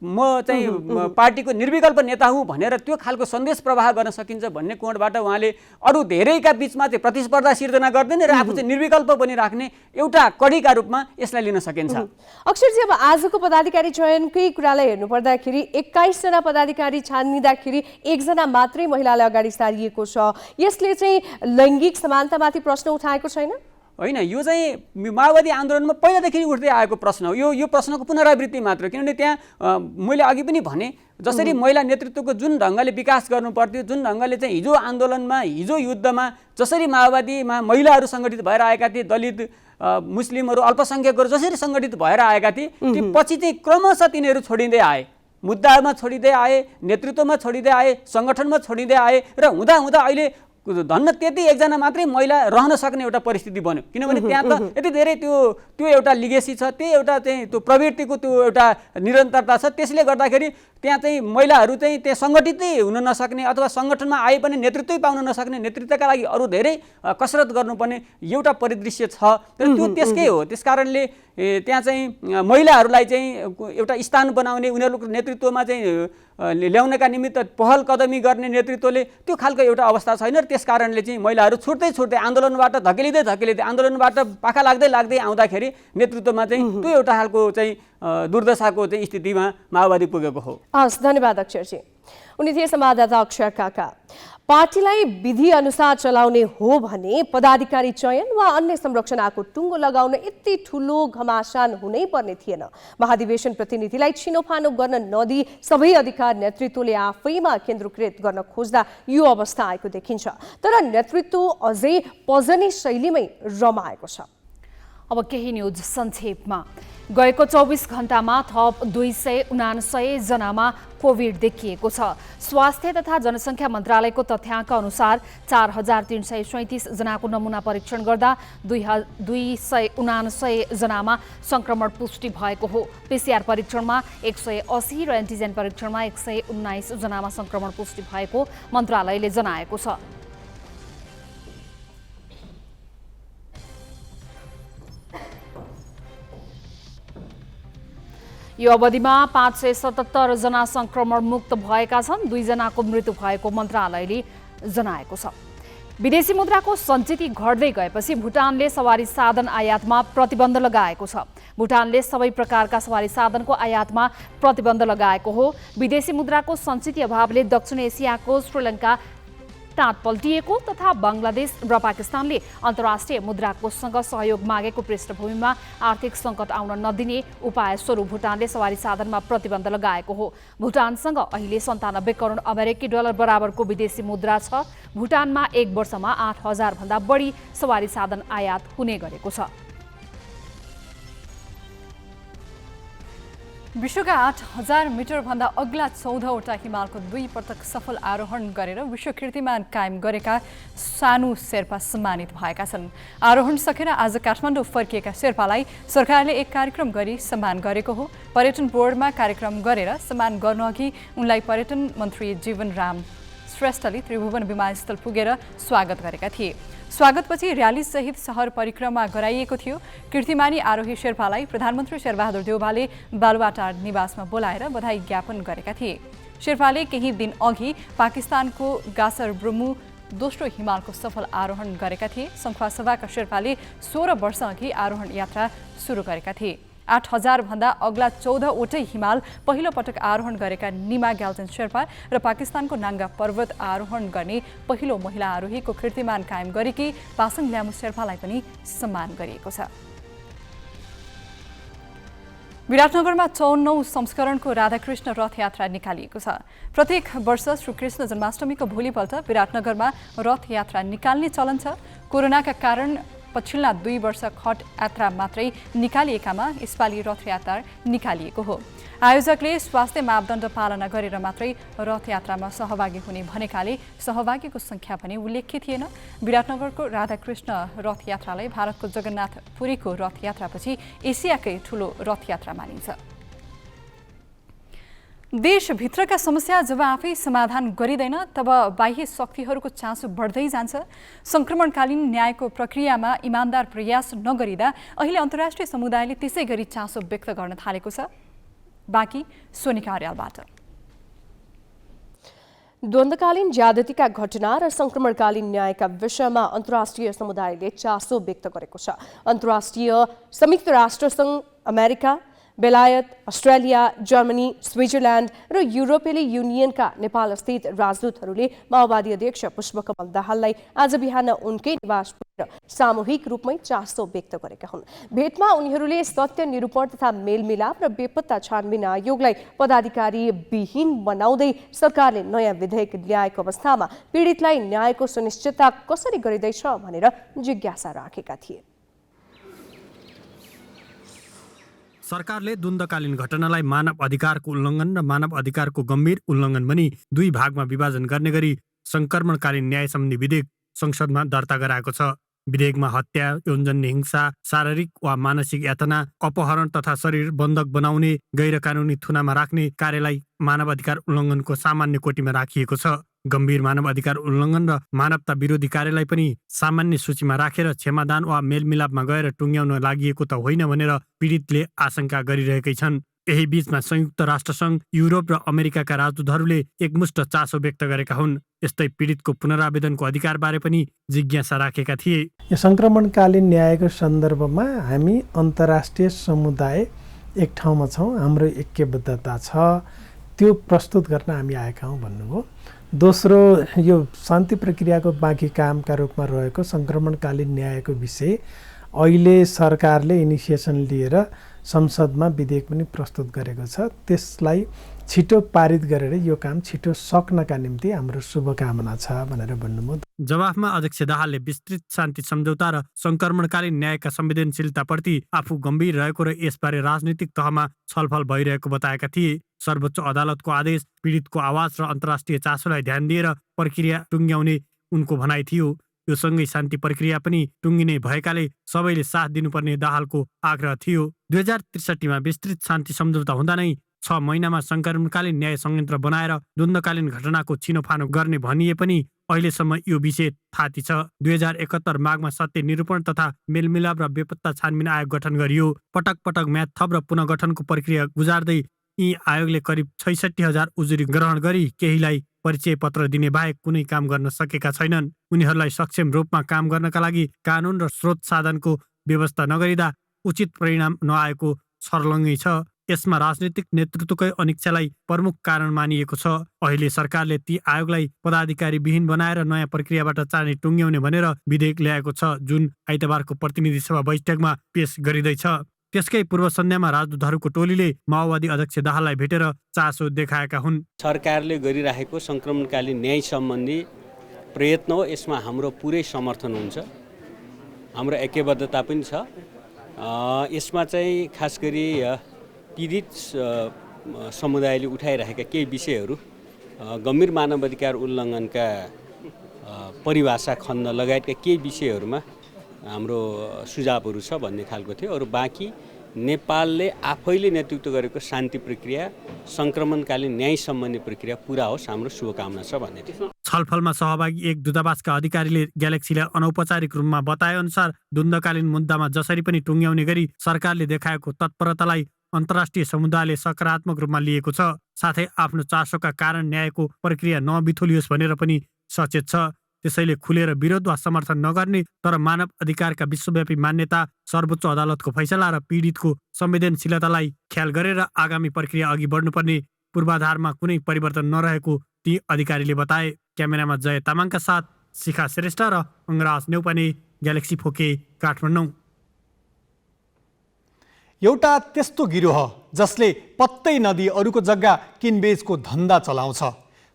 म चाहिँ पार्टीको निर्विकल्प नेता हुँ भनेर त्यो खालको सन्देश प्रवाह गर्न सकिन्छ भन्ने कोणबाट उहाँले अरू धेरैका बिचमा चाहिँ प्रतिस्पर्धा सिर्जना गर्दैन र आफू चाहिँ निर्विकल्प बनिराख्ने एउटा कडीका रूपमा यसलाई लिन सकिन्छ। अक्षरजी, अब आजको पदाधिकारी चयनकै कुरालाई हेर्नु पर्दाखेरि 21 जना पदाधिकारी छानिँदाखेरि 1 जना मात्रै महिलालाई अगाडि सारिएको छ। यसले चाहिँ लैङ्गिक समानतामाथि प्रश्न उठाएको छैन? होइन, यो चाहिँ माओवादी आन्दोलनमा पहिलादेखि उठ्दै आएको प्रश्न हो। यो प्रश्नको पुनरावृत्ति मात्र, किनभने त्यहाँ मैले अघि पनि भने जसरी महिला नेतृत्वको जुन ढङ्गले विकास गर्नु पर्थ्यो, जुन ढङ्गले चाहिँ हिजो आन्दोलनमा, हिजो युद्धमा जसरी माओवादीमा महिलाहरू सङ्गठित भएर आएका थिए, दलित मुस्लिमहरू अल्पसङ्ख्यकहरू जसरी सङ्गठित भएर आएका थिए, ती पछि चाहिँ क्रमशः तिनीहरू छोडिँदै आए, मुद्दामा छोडिँदै आए, नेतृत्वमा छोडिँदै आए, सङ्गठनमा छोडिँदै आए र हुँदा अहिले धन्न त्यति 1 जना मात्रै महिला रहन सक्ने एउटा परिस्थिति बन्यो। किनभने त्यहाँ त यति धेरै त्यो एउटा लिगेसी छ, त्यो एउटा चाहिँ त्यो प्रवृत्तिको त्यो एउटा निरन्तरता छ। त्यसले गर्दाखेरि त्यहाँ चाहिँ महिलाहरू चाहिँ त्यहाँ सङ्गठितै हुन नसक्ने अथवा सङ्गठनमा आए पनि नेतृत्वै पाउन नसक्ने, नेतृत्वका लागि अरू धेरै कसरत गर्नुपर्ने एउटा परिदृश्य छ। तर त्यो त्यसकै हो। त्यसकारणले त्यहाँ चाहिँ महिलाहरूलाई चाहिँ एउटा स्थान बनाउने, उनीहरूको नेतृत्वमा चाहिँ ल्याउनका निमित्त पहल कदमी गर्ने नेतृत्वले त्यो खालको एउटा अवस्था छैन। त्यस कारणले चाहिँ महिलाहरू छुट्दै आन्दोलनबाट धकेलिँदै आन्दोलनबाट पाखा लाग्दै आउँदाखेरि नेतृत्वमा चाहिँ त्यो एउटा खालको चाहिँ दुर्दशाको चाहिँ स्थितिमा माओवादी पुगेको हो। हस्, धन्यवाद अक्षरजी। उनी थिए संवाददाता अक्षर काका। पार्टीलाई विधि अनुसार चलाउने हो भने पदाधिकारी चयन वा अन्य संरचनाको टुङ्गो लगाउन यति ठुलो घमासान हुनै पर्ने थिएन। महाधिवेशन प्रतिनिधिलाई छिनोफानो गर्न नदिई सबै अधिकार नेतृत्वले आफैमा केन्द्रीकृत गर्न खोज्दा यो अवस्था आएको देखिन्छ। तर नेतृत्व अझै पजनी शैलीमै रमाएको छ। अब केही न्युज संक्षेपमा। गएको 24 घण्टामा थप 279 जनामा कोभिड देखिएको छ। स्वास्थ्य तथा जनसङ्ख्या मन्त्रालयको तथ्याङ्क अनुसार 4337 जनाको नमुना परीक्षण गर्दा 279 जनामा संक्रमण पुष्टि भएको हो। पीसीआर परीक्षणमा 180 र एन्टिजेन परीक्षणमा 119 जनामा संक्रमण पुष्टि भएको मन्त्रालयले जनाएको छ। यो अवधिमा 577 जना संक्रमण मुक्त भएका छन्। 2 जनाको मृत्यु भएको मन्त्रालयले जनाएको छ। विदेशी मुद्राको सञ्चित घट्दै गएपछि भुटानले सवारी साधन आयातमा प्रतिबन्ध लगाएको छ। भुटानले सबै प्रकारका सवारी साधनको आयातमा प्रतिबन्ध लगाएको हो। विदेशी मुद्राको सञ्चित अभावले दक्षिण एसियाको श्रीलङ्का टाँट पल्टिएको तथा बङ्गलादेश र पाकिस्तानले अन्तर्राष्ट्रिय मुद्राकोषसँग सहयोग मागेको पृष्ठभूमिमा आर्थिक सङ्कट आउन नदिने उपाय स्वरूप भुटानले सवारी साधनमा प्रतिबन्ध लगाएको हो। भुटानसँग अहिले 97 करोड अमेरिकी डलर बराबरको विदेशी मुद्रा छ। भुटानमा 1 वर्षमा 8000 भन्दा बढी सवारी साधन आयात हुने गरेको छ। विश्वका 8000 मिटरभन्दा अग्ला 14वटा हिमालको 2 पटक सफल आरोहण गरेर विश्व कीर्तिमान कायम गरेका सानु शेर्पा सम्मानित भएका छन्। आरोहण सकेर आज काठमाडौँ फर्किएका शेर्पालाई सरकारले एक कार्यक्रम गरी सम्मान गरेको हो। पर्यटन बोर्डमा कार्यक्रम गरेर सम्मान गर्नुअघि उनलाई पर्यटन मन्त्री जीवन राम श्रेष्ठले त्रिभुवन विमानस्थल पुगेर स्वागत गरेका थिए। स्वागतपछि र्यालीसहित सहर परिक्रमा गराइएको थियो। कीर्तिमानी आरोही शेर्पालाई प्रधानमन्त्री शेरबहादुर देउवाले बालुवाटार निवासमा बोलाएर बधाई ज्ञापन गरेका थिए। शेर्पाले केही दिन अघि पाकिस्तानको गासर ब्रह्मु दोस्रो हिमालको सफल आरोहण गरेका थिए। सङ्खुवासभाका शेर्पाले 16 वर्ष अघि आरोहण यात्रा सुरु गरेका थिए। 8000 भन्दा अग्ला 14वटै हिमाल पहिलो पटक आरोहण गरेका निमा ग्याल्जन शेर्पा र पाकिस्तानको नाङ्गा पर्वत आरोहण गर्ने पहिलो महिला आरोहीको कीर्तिमान कायम गरेकी पासाङ ल्यामु शेर्पालाई पनि सम्मान गरिएको छ। विराटनगरमा 54औं संस्करणको राधाकृष्ण रथयात्रा निकालिएको छ। प्रत्येक वर्ष श्रीकृष्ण जन्माष्टमीको भोलिपल्ट विराटनगरमा रथयात्रा निकाल्ने चलन छ। कोरोनाका कारण पछिल्ला 2 वर्ष खट यात्रा मात्रै निकालिएकामा यसपालि रथयात्रा निकालिएको हो। आयोजकले स्वास्थ्य मापदण्ड पालना गरेर मात्रै रथयात्रामा सहभागी हुने भनेकाले सहभागीको सङ्ख्या पनि उल्लेख्य थिएन। विराटनगरको राधाकृष्ण रथयात्रालाई भारतको जगन्नाथपुरीको रथयात्रापछि एसियाकै ठूलो रथयात्रा मानिन्छ। देशभित्रका समस्या जब आफै समाधान गरिँदैन तब बाह्य शक्तिहरूको चासो बढ्दै जान्छ। सङ्क्रमणकालीन न्यायको प्रक्रियामा इमान्दार प्रयास नगरिँदा अहिले अन्तर्राष्ट्रिय समुदायले त्यसै गरी चासो व्यक्त गर्न थालेको छ। बाँकी सोनिका अर्यालबाट। द्वन्द्वकालीन ज्यादतीका घटना र सङ्क्रमणकालीन न्यायका विषयमा अन्तर्राष्ट्रिय समुदायले चासो व्यक्त गरेको छ। अन्तर्राष्ट्रिय संयुक्त राष्ट्रसङ्घ, अमेरिका, बेलायत, अस्ट्रेलिया, जर्मनी, स्विजरल्यान्ड र युरोपेली युनियनका नेपालस्थित राजदूतहरूले माओवादी अध्यक्ष पुष्पकमल दाहाललाई आज बिहान उनकै निवास पुगेर सामूहिक रूपमै चासो व्यक्त गरेका हुन्। भेटमा उनीहरूले सत्य निरूपण तथा मेलमिलाप र बेपत्ता छानबिन आयोगलाई पदाधिकारी विहीन बनाउँदै सरकारले नयाँ विधेयक ल्याएको अवस्थामा पीडितलाई न्यायको सुनिश्चितता कसरी गरिँदैछ भनेर जिज्ञासा राखेका थिए। सरकारले द्वन्द्वकालीन घटनालाई मानव अधिकारको उल्लङ्घन र मानव अधिकारको गम्भीर उल्लङ्घन भनी 2 भागमा विभाजन गर्ने गरी सङ्क्रमणकालीन न्याय सम्बन्धी विधेयक संसदमा दर्ता गराएको छ। विधेयकमा हत्या, यौनजन्य हिंसा, शारीरिक वा मानसिक यातना, अपहरण तथा शरीर बन्धक बनाउने, गैर कानुनी थुनामा राख्ने कार्यलाई मानव अधिकार उल्लङ्घनको सामान्य कोटीमा राखिएको छ। गम्भीर मानव अधिकार उल्लङ्घन र मानवता विरोधी कार्यलाई पनि सामान्य सूचीमा राखेर क्षमादान वा मेलमिलापमा गएर टुङ्ग्याउन लागिएको त होइन भनेर पीडितले आशंका गरिरहेकै छन्। यही बीचमा संयुक्त राष्ट्रसङ्घ, युरोप र अमेरिकाका राजदूतहरूले एकमुष्ट चासो व्यक्त गरेका हुन्। यस्तै पीडितको पुनरावेदनको अधिकारबारे पनि जिज्ञासा राखेका थिए। यो सङ्क्रमणकालीन न्यायको सन्दर्भमा हामी अन्तर्राष्ट्रिय समुदाय एक ठाउँमा छौँ, हाम्रो ऐक्यबद्धता छ, त्यो प्रस्तुत गर्न हामी आएका हौँ भन्नुभयो। दोस्रो, यो शान्ति प्रक्रियाको बाँकी कामका रूपमा रहेको सङ्क्रमणकालीन न्यायको विषय अहिले सरकारले इनिसिएसन लिएर संसदमा विधेयक पनि प्रस्तुत गरेको छ। त्यसलाई छिटो पारित गरेर यो काम छिटो सक्नका निम्ति हाम्रो शुभकामना छ भनेर भन्नुभयो। जवाफमा अध्यक्ष दाहालले विस्तृत शान्ति सम्झौता र सङ्क्रमणकालीन न्यायका संवेदनशीलताप्रति आफू गम्भीर रहेको र यसबारे राजनीतिक तहमा छलफल भइरहेको बताएका थिए। सर्वोच्च अदालतको आदेश, पीडितको आवाज र अन्तर्राष्ट्रिय चासोलाई ध्यान दिएर प्रक्रिया टुङ्ग्याउने उनको भनाइ थियो। यो सँगै शान्ति प्रक्रिया पनि टुङ्गिने भएकाले सबैले साथ दिनुपर्ने दाहालको आग्रह थियो। 2063मा विस्तृत शान्ति सम्झौता हुँदा नै 6 महिनामा सङ्क्रमणकालीन न्याय संयन्त्र बनाएर द्वन्द्वकालीन घटनाको छिनोफानो गर्ने भनिए पनि अहिलेसम्म यो विषय थाती छ। 2071 माघमा सत्य निरूपण तथा मेलमिलाप र बेपत्ता छानबिन आयोग गठन गरियो। पटक पटक म्याद थप र पुनर्गठनको प्रक्रिया गुजार्दै यी आयोगले करिब 66,000 उजुरी ग्रहण गरी केहीलाई परिचय पत्र दिने बाहेक कुनै काम गर्न सकेका छैनन्। उनीहरूलाई सक्षम रूपमा काम गर्नका लागि कानुन र स्रोत साधनको व्यवस्था नगरिँदा उचित परिणाम नआएको सर्लङ्गै छ। यसमा राजनीतिक नेतृत्वकै अनिच्छालाई प्रमुख कारण मानिएको छ। अहिले सरकारले ती आयोगलाई पदाधिकारी विहीन बनाएर नयाँ प्रक्रियाबाट चाँडै टुङ्ग्याउने भनेर विधेयक ल्याएको छ, जुन आइतबारको प्रतिनिधि सभा बैठकमा पेश गरिँदैछ। त्यसकै पूर्व सन्ध्यामा राजदूतहरूको टोलीले माओवादी अध्यक्ष दाहाललाई भेटेर चासो देखाएका हुन्। सरकारले गरिरहेको सङ्क्रमणकालीन न्याय सम्बन्धी प्रयत्न हो, यसमा हाम्रो पुरै समर्थन हुन्छ, हाम्रो ऐक्यबद्धता पनि छ। यसमा चाहिँ खास गरी पीडित समुदायले उठाइरहेका केही विषयहरू गम्भीर मानवाधिकार उल्लङ्घनका परिभाषा खण्ड लगायतका केही विषयहरूमा हाम्रो सुझावहरू छ भन्ने खालको थियो। अरू बाँकी नेपालले आफैले नेतृत्व गरेको शान्ति प्रक्रिया, सङ्क्रमणकालीन न्याय सम्बन्धी प्रक्रिया पुरा होस्, हाम्रो शुभकामना छ भन्ने थियो। 6 छलफलमा सहभागी एक दूतावासका अधिकारीले ग्यालेक्सीलाई अनौपचारिक रूपमा बताएअनुसार द्वन्द्वकालीन मुद्दामा जसरी पनि टुङ्ग्याउने गरी सरकारले देखाएको तत्परतालाई अन्तर्राष्ट्रिय समुदायले सकारात्मक रूपमा लिएको छ। साथै आफ्नो चासोका कारण न्यायको प्रक्रिया नबिथोलियोस् भनेर पनि सचेत छ। त्यसैले खुलेर विरोध वा समर्थन नगर्ने तर मानव अधिकारका विश्वव्यापी मान्यता, सर्वोच्च अदालतको फैसला र पीडितको संवेदनशीलतालाई ख्याल गरेर आगामी प्रक्रिया अघि बढ्नुपर्ने पूर्वाधारमा कुनै परिवर्तन नरहेको ती अधिकारीले बताए। क्यामेरामा जय तामाङका साथ शिखा श्रेष्ठ र अङ्गराज नेउपाने, ग्यालेक्सी फोके, काठमाडौँ। एउटा त्यस्तो गिरोह जसले पत्तै नदिई अरूको जग्गा किनबेचको धन्दा चलाउँछ।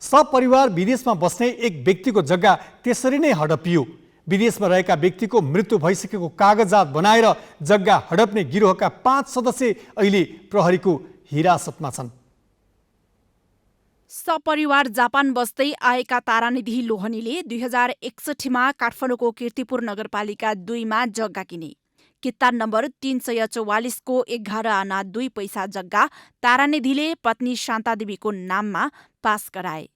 सपरिवार विदेशमा बस्ने एक व्यक्तिको जग्गा त्यसरी नै हडपियो। विदेशमा रहेका व्यक्तिको मृत्यु भइसकेको कागजात बनाएर जग्गा हडप्ने गिरोहका 5 सदस्य अहिले प्रहरीको हिरासतमा छन्। सपरिवार जापान बस्दै आएका तारानिधि लोहनीले 2061मा काठमाडौँको कीर्तिपुर नगरपालिका 2मा जग्गा किने। किता नम्बर 344 को 11 आना 2 पैसा जग्गा तारानिधिले पत्नी शान्तादेवीको नाममा पास गराए।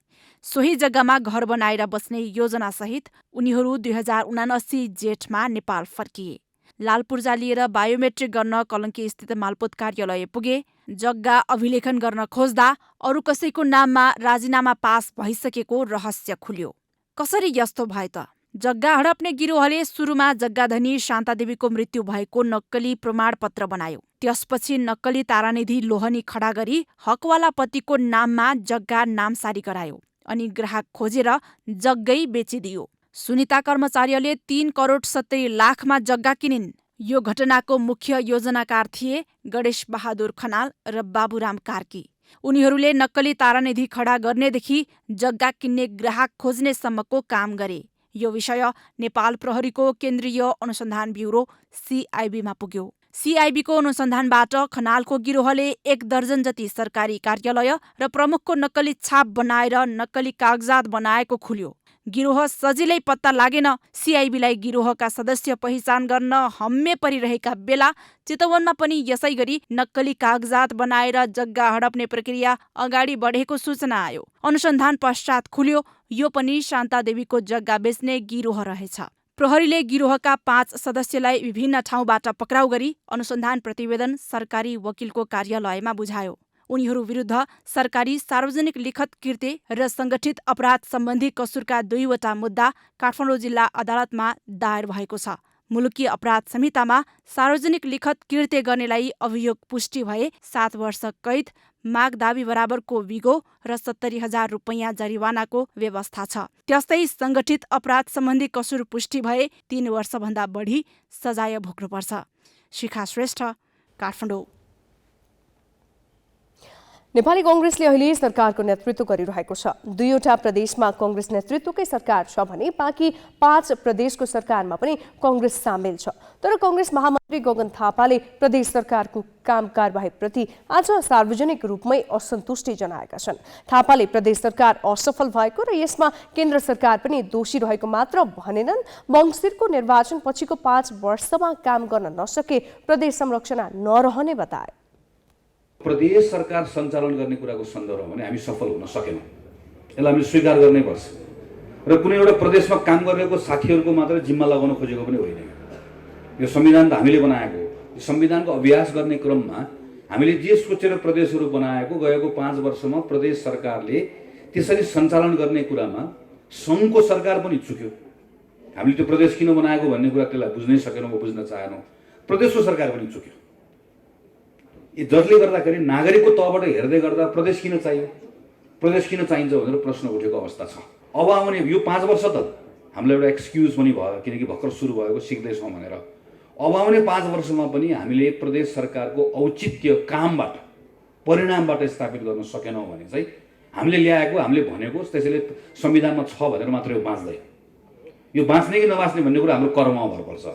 सोही जग्गामा घर बनाएर बस्ने योजनासहित उनीहरू 2079 जेठमा नेपाल फर्किए। लाल पूर्जा लिएर बायोमेट्रिक गर्न कलङ्की स्थित मालपोत कार्यालय पुगे। जग्गा अभिलेखन गर्न खोज्दा अरू कसैको नाममा राजीनामा पास भइसकेको रहस्य खुल्यो। कसरी यस्तो भए त? जग्गा हडप्ने गिरोहले सुरुमा जग्गाधनी शान्तादेवीको मृत्यु भएको नक्कली प्रमाणपत्र बनायो। त्यसपछि नक्कली तारानिधि लोहनी खडा गरी हकवाला पतिको नाममा जग्गा नामसारी गरायो अनि ग्राहक खोजेर जग्गै बेचिदियो। सुनिता कर्मचारीले 3 करोड 70 लाखमा जग्गा किनिन्। यो घटनाको मुख्य योजनाकार थिए गणेश बहादुर खनाल र बाबुराम कार्की। उनीहरूले नक्कली तारानिधि खडा गर्नेदेखि जग्गा किन्ने ग्राहक खोज्नेसम्मको काम गरे। यो विषय नेपाल प्रहरीको केन्द्रीय अनुसन्धान ब्युरो CIB मा पुग्यो। CIB को अनुसन्धानबाट खनालको गिरोहले 1 दर्जन जति सरकारी कार्यालय र प्रमुखको नक्कली छाप बनाएर नक्कली कागजात बनाएको खुल्यो। गिरोह सजिलै पत्ता लागेन। CIB लाई गिरोहका सदस्य पहिचान गर्न हम्मे परिरहेका बेला चितवनमा पनि यसै गरी नक्कली कागजात बनाएर जग्गा हडप्ने प्रक्रिया अगाडि बढेको सूचना आयो। अनुसन्धान पश्चात खुल्यो यो पनि शान्तादेवीको जग्गा बेच्ने गिरोह रहेछ। प्रहरीले गिरोहका 5 सदस्यलाई विभिन्न ठाउँबाट पक्राउ गरी अनुसन्धान प्रतिवेदन सरकारी वकिलको कार्यालयमा बुझायो। उनीहरू विरुद्ध सरकारी सार्वजनिक लिखत कृत्य र संगठित अपराध सम्बन्धी कसुरका 2 वटा मुद्दा काठमाडौँ जिल्ला अदालतमा दायर भएको छ। मुलुकी अपराध संहितामा सार्वजनिक लिखत कृत्य गर्नेलाई अभियोग पुष्टि भए 7 वर्ष कैद, माग दाबी बराबरको विगो र 70,000 रुपैयाँ जरिवानाको व्यवस्था छ। त्यस्तै संगठित अपराध सम्बन्धी कसुर पुष्टि भए 3 वर्षभन्दा बढी सजाय भोग्नुपर्छ। शिखा श्रेष्ठ, काठमाडौँ। नेपाली कांग्रेसले अहिले सरकारको नेतृत्व गरिरहेको छ। 2वटा प्रदेशमा कांग्रेस नेतृत्वकै सरकार छ भने बाँकी 5 प्रदेशको सरकारमा पनि कांग्रेस सामेल छ। तर कांग्रेस महामन्त्री गगन थापाले प्रदेश सरकारको काम कारबाहीप्रति आज सार्वजनिक रूपमै असन्तुष्टि जनाएका छन्। थापाले प्रदेश सरकार असफल भएको र यसमा केन्द्र सरकार पनि दोषी रहेको मात्र भनेनन्। मङ्सिरको निर्वाचन पछिको 5 वर्षमा काम गर्न नसके प्रदेश संरचना नरहने बताए। प्रदेश सरकार सञ्चालन गर्ने कुराको सन्दर्भमा भने हामी सफल हुन सकेनौँ। यसलाई हामीले स्वीकार गर्नै पर्छ र कुनै एउटा प्रदेशमा काम गरेको साथीहरूको मात्र जिम्मा लगाउन खोजेको पनि होइन। यो संविधान त हामीले बनाएको हो। यो संविधानको अभ्यास गर्ने क्रममा हामीले जे सोचेर प्रदेशहरू बनाएको गएको 5 वर्षमा प्रदेश सरकारले त्यसरी सञ्चालन गर्ने कुरामा सङ्घको सरकार पनि चुक्यो। हामीले त्यो प्रदेश किन बनाएको भन्ने कुरा त्यसलाई बुझ्नै सकेनौँ, बुझ्न चाहेनौँ। प्रदेशको सरकार पनि चुक्यो। जसले गर्दाखेरि नागरिकको तहबाट हेर्दै गर्दा प्रदेश किन चाहियो, प्रदेश किन चाहिन्छ भनेर प्रश्न उठेको अवस्था छ। अब आउने यो 5 वर्ष त हामीलाई एउटा एक्सक्युज पनि भयो, किनकि भर्खर सुरु भएको सिक्दैछौँ भनेर। अब आउने 5 वर्षमा पनि हामीले प्रदेश सरकारको औचित्य कामबाट परिणामबाट स्थापित गर्न सकेनौँ भने चाहिँ हामीले ल्याएको हामीले भनेको त्यसैले संविधानमा छ भनेर मात्र यो बाँच्दैन। यो बाँच्ने कि नबाँच्ने भन्ने कुरा हाम्रो कर्ममा भर पर्छ।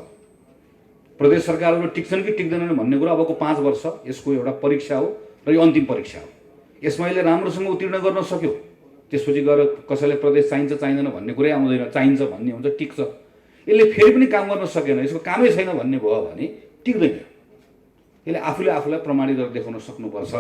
प्रदेश सरकारहरू टिक्छन् कि टिक्दैनन् भन्ने कुरा अबको 5 वर्ष यसको एउटा परीक्षा हो र यो अन्तिम परीक्षा हो। यसमा अहिले राम्रोसँग उत्तीर्ण गर्न सक्यो त्यसपछि गएर कसैले प्रदेश चाहिन्छ चाहिँदैन भन्ने कुरै आउँदैन। चाहिन्छ भन्ने हुन्छ, टिक्छ। यसले फेरि पनि काम गर्न सकेन, यसको कामै छैन भन्ने भयो भने टिक्दैन। यसले आफूले आफूलाई प्रमाणित गरेर देखाउन सक्नुपर्छ।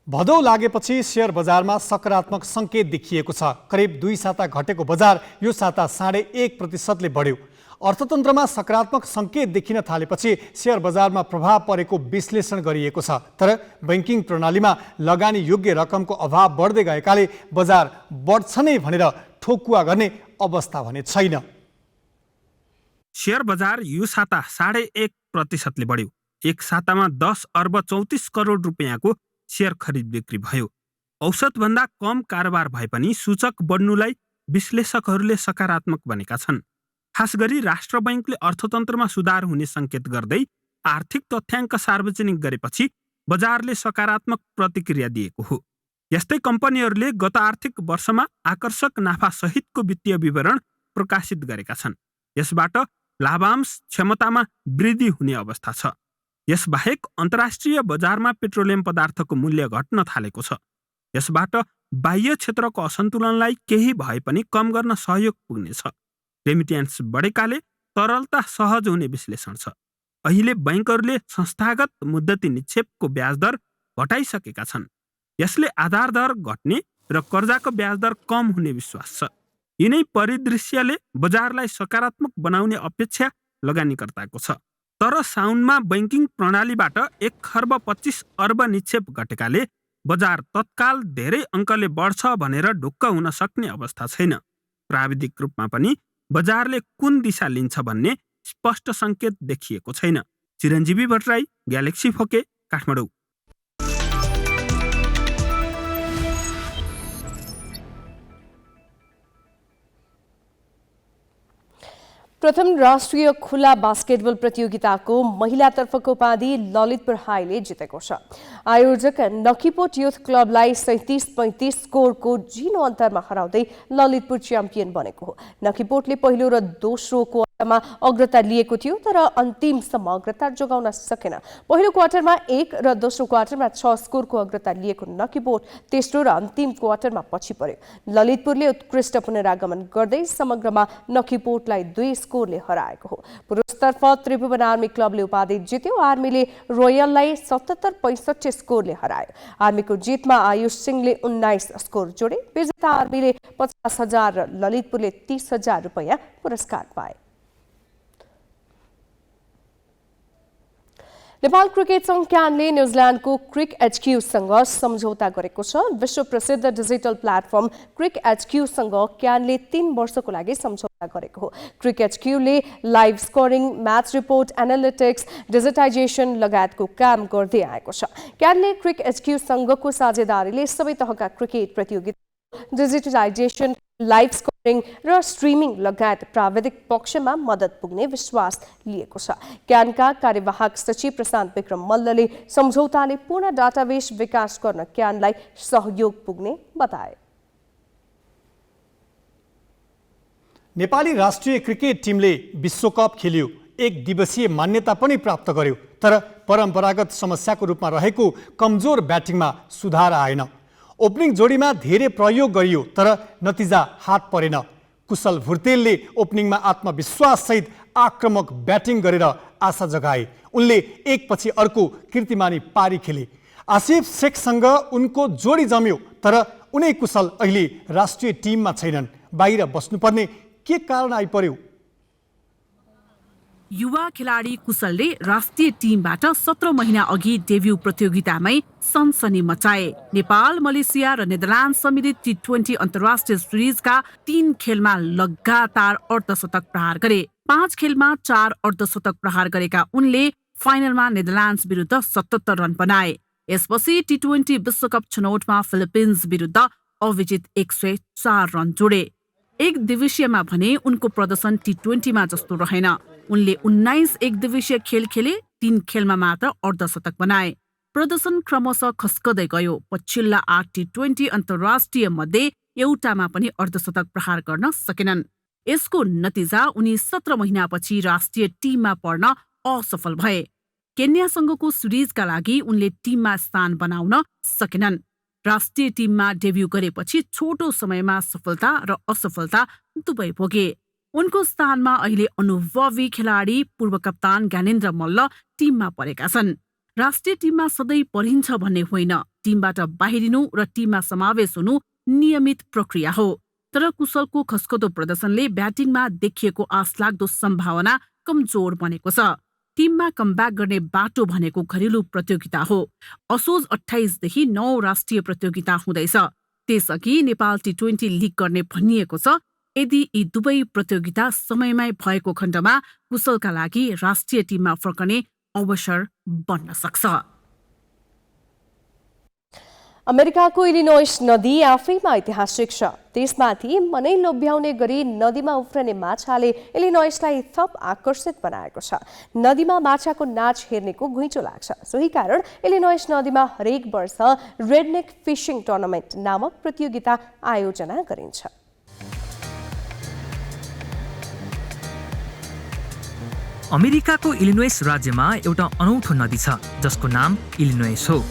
भदौ लागेपछि शेयर बजारमा सकारात्मक सङ्केत देखिएको छ। करिब 2 साता घटेको बजार यो साता 1.5% बढ्यो। अर्थतन्त्रमा सकारात्मक सङ्केत देखिन थालेपछि शेयर बजारमा प्रभाव परेको विश्लेषण गरिएको छ। तर बैंकिङ प्रणालीमा लगानी योग्य रकमको अभाव बढ्दै गएकाले बजार बढ्छ नै भनेर ठोकुवा गर्ने अवस्था भने छैन। शेयर बजार यो साता 1.5% बढ्यो। एक सातामा 10 अर्ब 34 करोड रुपियाँको शेयर खरिद बिक्री भयो। औसतभन्दा कम कारोबार भए पनि सूचक बढ्नुलाई विश्लेषकहरूले सकारात्मक बनेका छन्। खास गरी राष्ट्र बैंकले अर्थतन्त्रमा सुधार हुने सङ्केत गर्दै आर्थिक तथ्याङ्क सार्वजनिक गरेपछि बजारले सकारात्मक प्रतिक्रिया दिएको हो। यस्तै कम्पनीहरूले गत आर्थिक वर्षमा आकर्षक नाफा सहितको वित्तीय विवरण प्रकाशित गरेका छन्। यसबाट लाभांश क्षमतामा वृद्धि हुने अवस्था छ। यसबाहेक अन्तर्राष्ट्रिय बजारमा पेट्रोलियम पदार्थको मूल्य घट्न थालेको छ। यसबाट बाह्य क्षेत्रको असन्तुलनलाई केही भए पनि कम गर्न सहयोग पुग्नेछ। रेमिट्यान्स बढेकाले तरलता सहज हुने विश्लेषण छ। अहिले बैंकहरूले संस्थागत मुद्दती निक्षेपको ब्याज दर घटाइसकेका छन्। यसले आधार दर घट्ने र कर्जाको ब्याज दर कम हुने विश्वास छ। यिनै परिदृश्यले बजारलाई सकारात्मक बनाउने अपेक्षा लगानीकर्ताको छ। तर साउनमा बैंकिङ प्रणालीबाट 1 खर्ब 25 अर्ब निक्षेप घटेकाले बजार तत्काल धेरै अङ्कले बढ्छ भनेर ढुक्क हुन सक्ने अवस्था छैन। प्राविधिक रूपमा पनि बजारले कुन दिशा लिन्छ भन्ने स्पष्ट सङ्केत देखिएको छैन। चिरञ्जीवी भट्टराई, ग्यालेक्सी फोके, काठमाडौँ। प्रथम राष्ट्रिय खुला बास्केटबल प्रतियोगिताको महिलातर्फको उपाधि ललितपुर हाईले जितेको छ। आयोजक नखीपोट युथ क्लबलाई 37-35 स्कोरको झिनो अन्तरमा हराउँदै ललितपुर च्याम्पियन बनेको हो। नखीपोटले पहिलो र दोस्रो क्वार्टरमा अग्रता लिएको थियो, तर अन्तिमसम्म अग्रता जोगाउन सकेन। पहिलो क्वार्टरमा 1 र दोस्रो क्वार्टरमा 6 स्कोरको अग्रता लिएको नखीपोट तेस्रो र अन्तिम क्वार्टरमा पछि पर्यो। ललितपुरले उत्कृष्ट पुनरागमन गर्दै समग्रमा नखीपोटलाई 2 स्कोरले हराएको हो। पुरुषतर्फ त्रिभुवन आर्मी क्लबले उपाधि जित्यो। आर्मीले रोयललाई 77-65 स्कोरले हरायो। आर्मीको जितमा आयुष सिंहले 19 स्कोर जोडे। विजेता आर्मीले 50,000 र ललितपुरले 30,000 रुपैयाँ पुरस्कार पाए। नेपाल क्रिकेट सङ्घ क्यानले न्युजिल्यान्डको क्रिक एचक्यूसँग सम्झौता गरेको छ। विश्व प्रसिद्ध डिजिटल प्लेटफर्म क्रिक एचक्यूसँग क्यानले 3 वर्षको लागि सम्झौता गरेको हो। क्रिक एचक्यूले live scoring, match report, analytics, digitization लगायतको काम गर्दै आएको छ। क्यानले क्रिक एचक्यूसँगको साझेदारीले सबै तहका क्रिकेट प्रतियोगिता डिजिटलाइजेसन, लाइभ स्कोरिङ र स्ट्रिमिङ लगायत प्राविधिक पक्षमा मद्दत पुग्ने विश्वास लिएको छ। क्यानका कार्यवाहक सचिव प्रशान्त विक्रम मल्लले सम्झौताले पूर्ण डाटाबेस विकास गर्न क्यानलाई सहयोग पुग्ने बताए। नेपाली राष्ट्रिय क्रिकेट टिमले विश्वकप खेल्यो, 1 दिवसीय मान्यता पनि प्राप्त गर्यो। तर परम्परागत समस्याको रूपमा रहेको कमजोर ब्याटिङमा सुधार आएन। ओपनिङ जोडीमा धेरै प्रयोग गरियो, तर नतिजा हात परेन। कुशल भुर्तेलले ओपनिङमा आत्मविश्वाससहित आक्रामक ब्याटिङ गरेर आशा जगाए। उनले एकपछि अर्को कीर्तिमानी पारी खेले। आसिफ शेखसँग उनको जोडी जम्यो, तर उनै कुशल अहिले राष्ट्रिय टिममा छैनन्। बाहिर बस्नुपर्ने के कारण आइपर्यो? युवा खेलाडी कुशलले राष्ट्रिय टिमबाट 17 महिना अघि डेब्यू प्रतियोगितामै सनसनी मचाए। नेपाल, मलेसिया र नेदरल्यान्ड सम्मिलित T20 अन्तर्राष्ट्रिय सिरिजका 3 खेलमा लगातार अर्धशतक प्रहार गरे। 5 खेलमा 4 अर्धशतक प्रहार गरेका उनले फाइनलमा नेदरल्यान्ड्स विरुद्ध 77 रन बनाए। यसपछि T20 विश्वकप छनौटमा फिलिपिन्स विरुद्ध अविजित 104 रन जोडे। 1 दिवसीयमा भने उनको प्रदर्शन T20मा जस्तो रहेन। उनले 19 एक दिवसीय खेल खेले, 3 खेलमा मात्र अर्धशतक बनाए। प्रदर्शन क्रमशः खस्कदै गयो। पछिल्ला 8 T20 अन्तर्राष्ट्रिय मध्ये एउटामा पनि अर्धशतक प्रहार गर्न सकेनन्। यसको नतिजा उनी 17 महिनापछि राष्ट्रिय टिममा पर्न असफल भए। केन्यासँगको सिरिजका लागि उनले टिममा स्थान बनाउन सकेनन्। राष्ट्रिय टिममा डेब्यू गरेपछि छोटो समयमा सफलता र असफलता दुवै भोगे। उनको स्थानमा अहिले अनुभवी खेलाडी पूर्व कप्तान ज्ञानेन्द्र मल्ल टिममा परेका छन्। राष्ट्रिय टिममा सधैँ परिन्छ भन्ने होइन। टिमबाट बाहिरिनु र टिममा समावेश हुनु नियमित प्रक्रिया हो। तर कुशलको खस्कदो प्रदर्शनले ब्याटिङमा देखिएको आशलाग्दो सम्भावना कमजोर बनेको छ। टिममा कमब्याक गर्ने बाटो भनेको घरेलु प्रतियोगिता हो। असोज 28 देखि 9 राष्ट्रिय प्रतियोगिता हुँदैछ। त्यसअघि नेपाल T20 लिग गर्ने भनिएको छ। यदि यी दुवै प्रतियोगिता समयमै भएको खण्डमा कुशलका लागि राष्ट्रिय टिममा फर्कने अवसर बन्न सक्छ। अमेरिकाको इलिनोइस नदी आफैमा ऐतिहासिक छ। त्यसमाथि मनै लोभ्याउने गरी नदीमा उफ्रने माछाले इलिनोइसलाई थप आकर्षित बनाएको छ। नदीमा माछाको नाच हेर्नेको घुइँचो लाग्छ। सोही कारण इलिनोइस नदीमा हरेक वर्ष रेडनेक फिशिङ टुर्नामेन्ट नामक प्रतियोगिता आयोजना गरिन्छ। अमेरिकाको इलिनोइस राज्यमा एउटा अनौठो नदी छ जसको नाम इलिनोइस हो।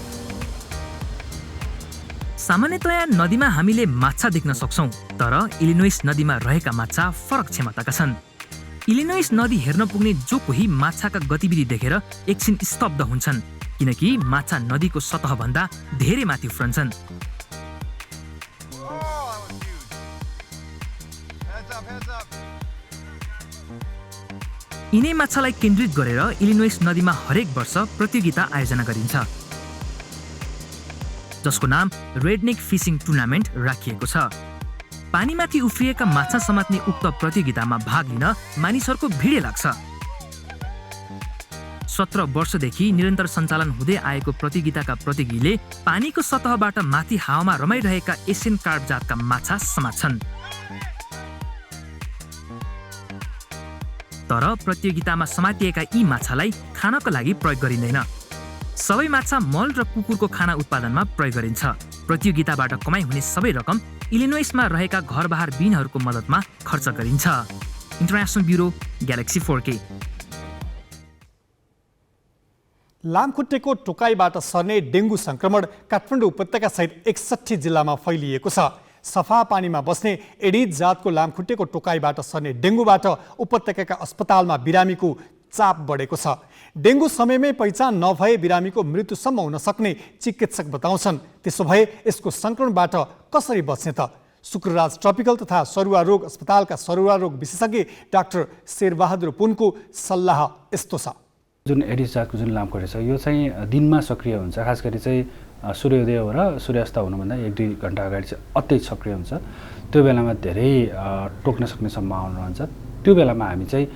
सामान्यतया नदीमा हामीले माछा देख्न सक्छौं, तर इलिनोइस नदीमा रहेका माछा फरक क्षमताका छन्। इलिनोइस नदी हेर्न पुग्ने जो कोही माछाका गतिविधि देखेर एकछिन स्तब्ध हुन्छन्, किनकि माछा नदीको सतहभन्दा धेरै माथि उफ्रन्छन्। यिनै माछालाई केन्द्रित गरेर इलिनोइस नदीमा हरेक वर्ष प्रतियोगिता आयोजना गरिन्छ, जसको नाम रेडनेक फिशिङ टुर्नामेन्ट राखिएको छ। पानीमाथि उफ्रिएका माछा समात्ने उक्त प्रतियोगितामा भाग लिन मानिसहरूको भिडै लाग्छ। 17 वर्षदेखि निरन्तर सञ्चालन हुँदै आएको प्रतियोगिताका प्रतियोगीले पानीको सतहबाट माथि हावामा रमाइरहेका एसियन कार्प जातका माछा समात्छन्। तर प्रतियोगितामा समातिएका यी माछालाई खानको लागि प्रयोग गरिँदैन। सबै माछा मल र कुकुरको खाना उत्पादनमा प्रयोग गरिन्छ। प्रतियोगिताबाट कमाइ हुने सबै रकम इलिनोइसमा रहेका घरबहार बिनहरूको मद्दतमा खर्च गरिन्छ। International bureau, galaxy 4K। लामखुट्टेको टोकाइबाट सर्ने डेङ्गु संक्रमण काठमाडौँ उपत्यका सहित 61 जिल्लामा फैलिएको छ। सफा पानीमा बस्ने एडिज जातको लामखुट्टेको टोकाइबाट सर्ने डेङ्गुबाट उपत्यकाका अस्पतालमा बिरामीको चाप बढेको छ। डेङ्गु समयमै पहिचान नभए बिरामीको मृत्युसम्म हुन सक्ने चिकित्सक बताउँछन्। त्यसो भए यसको संक्रमणबाट कसरी बच्ने त? शुक्रराज ट्रपिकल तथा सरुवा रोग अस्पतालका सरुवा रोग विशेषज्ञ डाक्टर शेरबहादुर पुनको सल्लाह यस्तो छ। जुन एडिस जातको जुन लामखुट्टे छ यो चाहिँ दिनमा सक्रिय हुन्छ। खास गरी चाहिँ सूर्योदय र सूर्यास्त हुनुभन्दा 1-2 घण्टा अगाडि चाहिँ अत्यधिक सक्रिय हुन्छ। त्यो बेलामा धेरै टोक्न सक्ने सम्भावना रहन्छ। त्यो बेलामा हामी चाहिँ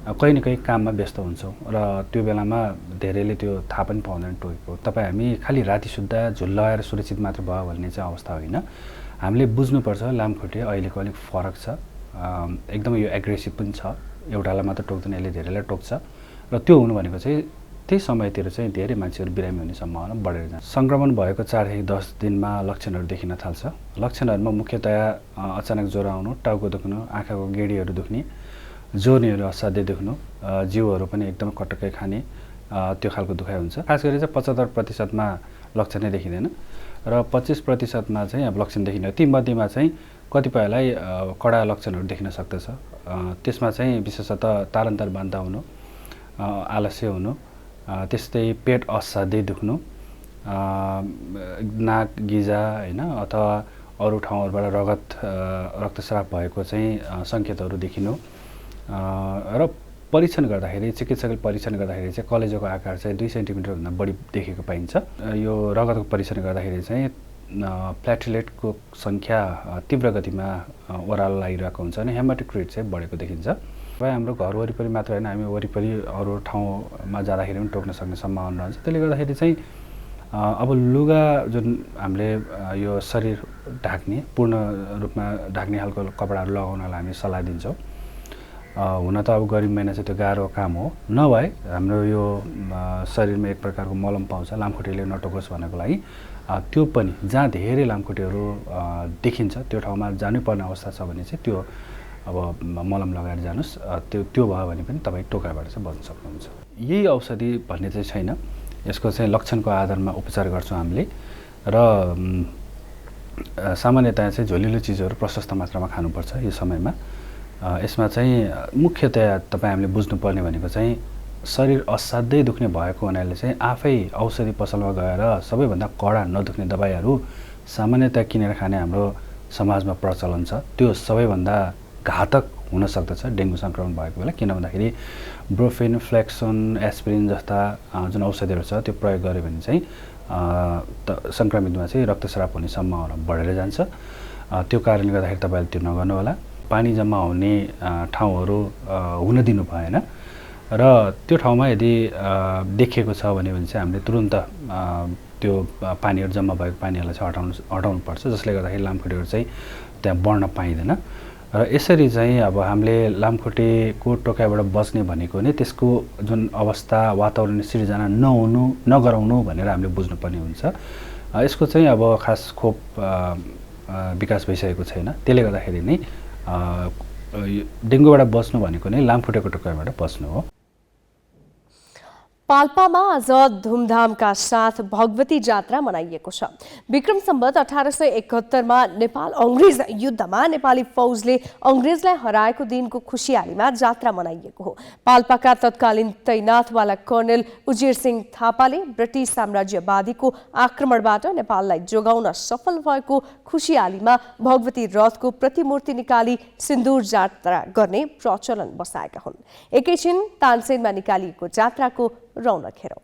कहीँ न कहीँ काममा व्यस्त हुन्छौँ र त्यो बेलामा धेरैले त्यो थाहा पनि पाउँदैन टोकेको। तपाईँ हामी खालि राति सुत्दा झुल्लाएर सुरक्षित मात्र भयो भन्ने चाहिँ अवस्था होइन। हामीले बुझ्नुपर्छ लामखुट्टे अहिलेको अलिक फरक छ। एकदम यो एग्रेसिभ पनि छ। एउटालाई मात्र टोक्दैन, यसले धेरैलाई टोक्छ र त्यो हुनु भनेको चाहिँ त्यही समयतिर चाहिँ धेरै मान्छेहरू बिरामी हुने सम्भावना बढेर जान्छ। सङ्क्रमण भएको 4 देखि 10 दिनमा लक्षणहरू देखिन थाल्छ। लक्षणहरूमा मुख्यतया अचानक ज्वरो आउनु, टाउको दुख्नु, आँखाको गेडीहरू दुख्ने, जोर्नीहरू असाध्यै दुख्नु, जिउहरू पनि एकदम कटक्कै खाने, त्यो खालको दुखाइ हुन्छ। खास गरी चाहिँ 75%मा लक्षण नै देखिँदैन र 25%मा चाहिँ अब लक्षण देखिँदैन। ती मध्येमा चाहिँ कतिपयलाई कडा लक्षणहरू देखिन सक्दछ। त्यसमा चाहिँ विशेषतः तारन्तार बान्ता हुनु, आलस्य हुनु, त्यस्तै पेट असाध्यै दुख्नु, नाक गिजा होइन अथवा अरू ठाउँहरूबाट रक्तस्राव भएको चाहिँ सङ्केतहरू देखिनु र परीक्षण गर्दाखेरि चिकित्सकले परीक्षण गर्दाखेरि चाहिँ कलेजोको आकार चाहिँ 2 सेन्टिमिटरभन्दा बढी देखेको पाइन्छ। यो रगतको परीक्षण गर्दाखेरि चाहिँ प्लेटलेटको सङ्ख्या तीव्र गतिमा ओह्रालो लागिरहेको हुन्छ अनि हेमाटोक्रिट चाहिँ बढेको देखिन्छ। हाम्रो घर वरिपरि मात्र होइन, हामी वरिपरि अरू ठाउँमा जाँदाखेरि पनि टोक्न सक्ने सम्भावना रहन्छ। त्यसले गर्दाखेरि चाहिँ अब लुगा जुन हामीले यो शरीर ढाक्ने पूर्ण रूपमा ढाक्ने खालको कपडाहरू लगाउनलाई हामी सल्लाह दिन्छौँ। हुन त अब गर्मी महिना चाहिँ त्यो गाह्रो काम हो, नभए हाम्रो यो शरीरमा एक प्रकारको मलम पाउँछ लामखुट्टेले नटोकोस् भन्नको लागि। त्यो पनि जहाँ धेरै लामखुट्टेहरू देखिन्छ त्यो ठाउँमा जानुपर्ने अवस्था छ भने चाहिँ त्यो अब मलम लगाएर जानुहोस्। त्यो भयो भने पनि तपाईँ टोकाबाट चाहिँ बच्न सक्नुहुन्छ। यही औषधि भन्ने चाहिँ छैन। यसको चाहिँ लक्षणको आधारमा उपचार गर्छौँ हामीले र सामान्यतया चाहिँ झोलिलो चिजहरू प्रशस्त मात्रामा खानुपर्छ यो समयमा। यसमा चाहिँ मुख्यतया तपाईँ हामीले बुझ्नुपर्ने भनेको चाहिँ शरीर असाध्यै दुख्ने भएको हुनाले चाहिँ आफै औषधि पसलमा गएर सबैभन्दा कडा नदुख्ने दबाईहरू सामान्यतया किनेर खाने हाम्रो समाजमा प्रचलन छ। त्यो सबैभन्दा घातक हुन सक्दछ डेङ्गु सङ्क्रमण भएको बेला, किन भन्दाखेरि ब्रोफेन, फ्लेक्सन, एस्पिरिन जस्ता जुन औषधिहरू छ त्यो प्रयोग गर्यो भने चाहिँ सङ्क्रमितमा चाहिँ रक्तस्राव हुने सम्भावना बढेर जान्छ। त्यो कारणले गर्दाखेरि तपाईँले त्यो नगर्नु होला। पानी जम्मा हुने ठाउँहरू हुन दिनु भएन र त्यो ठाउँमा यदि देखिएको छ भने चाहिँ हामीले तुरुन्त त्यो पानीहरू जम्मा भएको पानीहरूलाई चाहिँ हटाउनु पर्छ, जसले गर्दाखेरि लामखुट्टेहरू चाहिँ त्यहाँ बढ्न पाइँदैन। र यसरी चाहिँ अब हामीले लामखुट्टेको टोकाइबाट बच्ने भनेको नै त्यसको जुन अवस्था वातावरण सिर्जना नगराउनु भनेर हामीले बुझ्नुपर्ने हुन्छ। यसको चाहिँ अब खास खोप विकास भइसकेको छैन, त्यसले गर्दाखेरि नै डेङ्गुबाट बच्नु भनेको नै लामखुट्टेको टोकाइबाट बच्नु हो। पाल्पामा आज धुमधामका साथ भगवती जात्रा मनाइएको छ। विक्रम सम्वत 1871मा नेपाल अंग्रेज युद्धमा नेपाली फौजले अंग्रेजलाई हराएको दिनको खुसियालीमा जात्रा मनाइएको हो। पाल्पाका तत्कालीन तैनाथवाला कर्णेल उजिर सिंह थापाले ब्रिटिस साम्राज्यवादीको आक्रमणबाट नेपाललाई जोगाउन सफल भएको खुसियालीमा भगवती रथको प्रतिमूर्ति निकाली सिन्दूर जात्रा गर्ने प्रचलन बसाएका हुन्। एकैछिन तानसेनमा निकालिएको जात्राको रौनक हेरौं।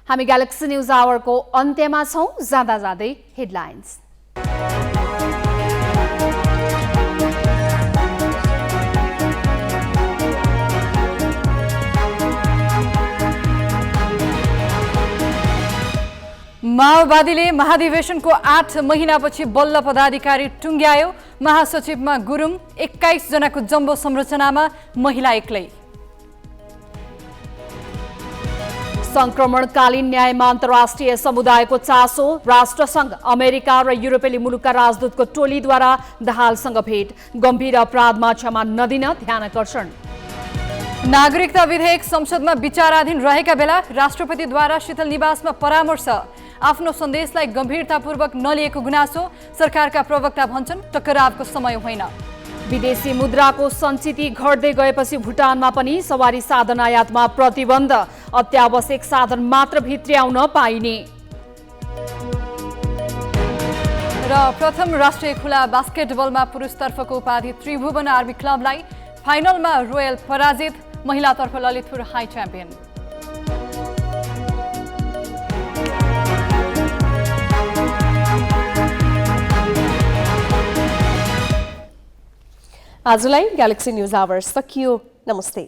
हामी ग्यालेक्सी न्यूज आवरको अन्त्यमा छौं। जाँदा जाँदै हेडलाइन्स। माओवादीले महाधिवेशनको 8 महिनापछि बल्ल पदाधिकारी टुङ्ग्यायो। महासचिवमा गुरुङ, 21 जनाको जम्बो संरचनामा महिला एक्लै। संक्रमणकालीन न्यायमा अन्तर्राष्ट्रिय समुदायको चासो। राष्ट्रसङ्घ, अमेरिका र युरोपेली मुलुकका राजदूतको टोलीद्वारा दाहालसँग भेट। गम्भीर अपराधमा क्षमा नदिन ध्यानकर्षण। नागरिकता विधेयक संसदमा विचाराधीन रहेका बेला राष्ट्रपतिद्वारा शीतल निवासमा परामर्श। आफ्नो सन्देशलाई गम्भीरतापूर्वक नलिएको गुनासो। सरकारका प्रवक्ता भन्छन् टकरावको समय होइन। विदेशी मुद्राको सञ्चिति घट्दै गएपछि भुटानमा पनि सवारी साधन आयातमा प्रतिबन्ध। अत्यावश्यक साधन मात्र भित्र्याउन पाइने। र प्रथम राष्ट्रिय खुला बास्केटबलमा पुरुषतर्फको उपाधि त्रिभुवन आर्मी क्लबलाई। फाइनलमा रोयल पराजित। महिलातर्फ ललितपुर हाई च्याम्पियन। आजलाई ग्यालेक्सी न्यूज आवर सकियो। नमस्ते।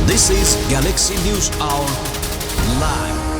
This is Galaxy News Hour Live.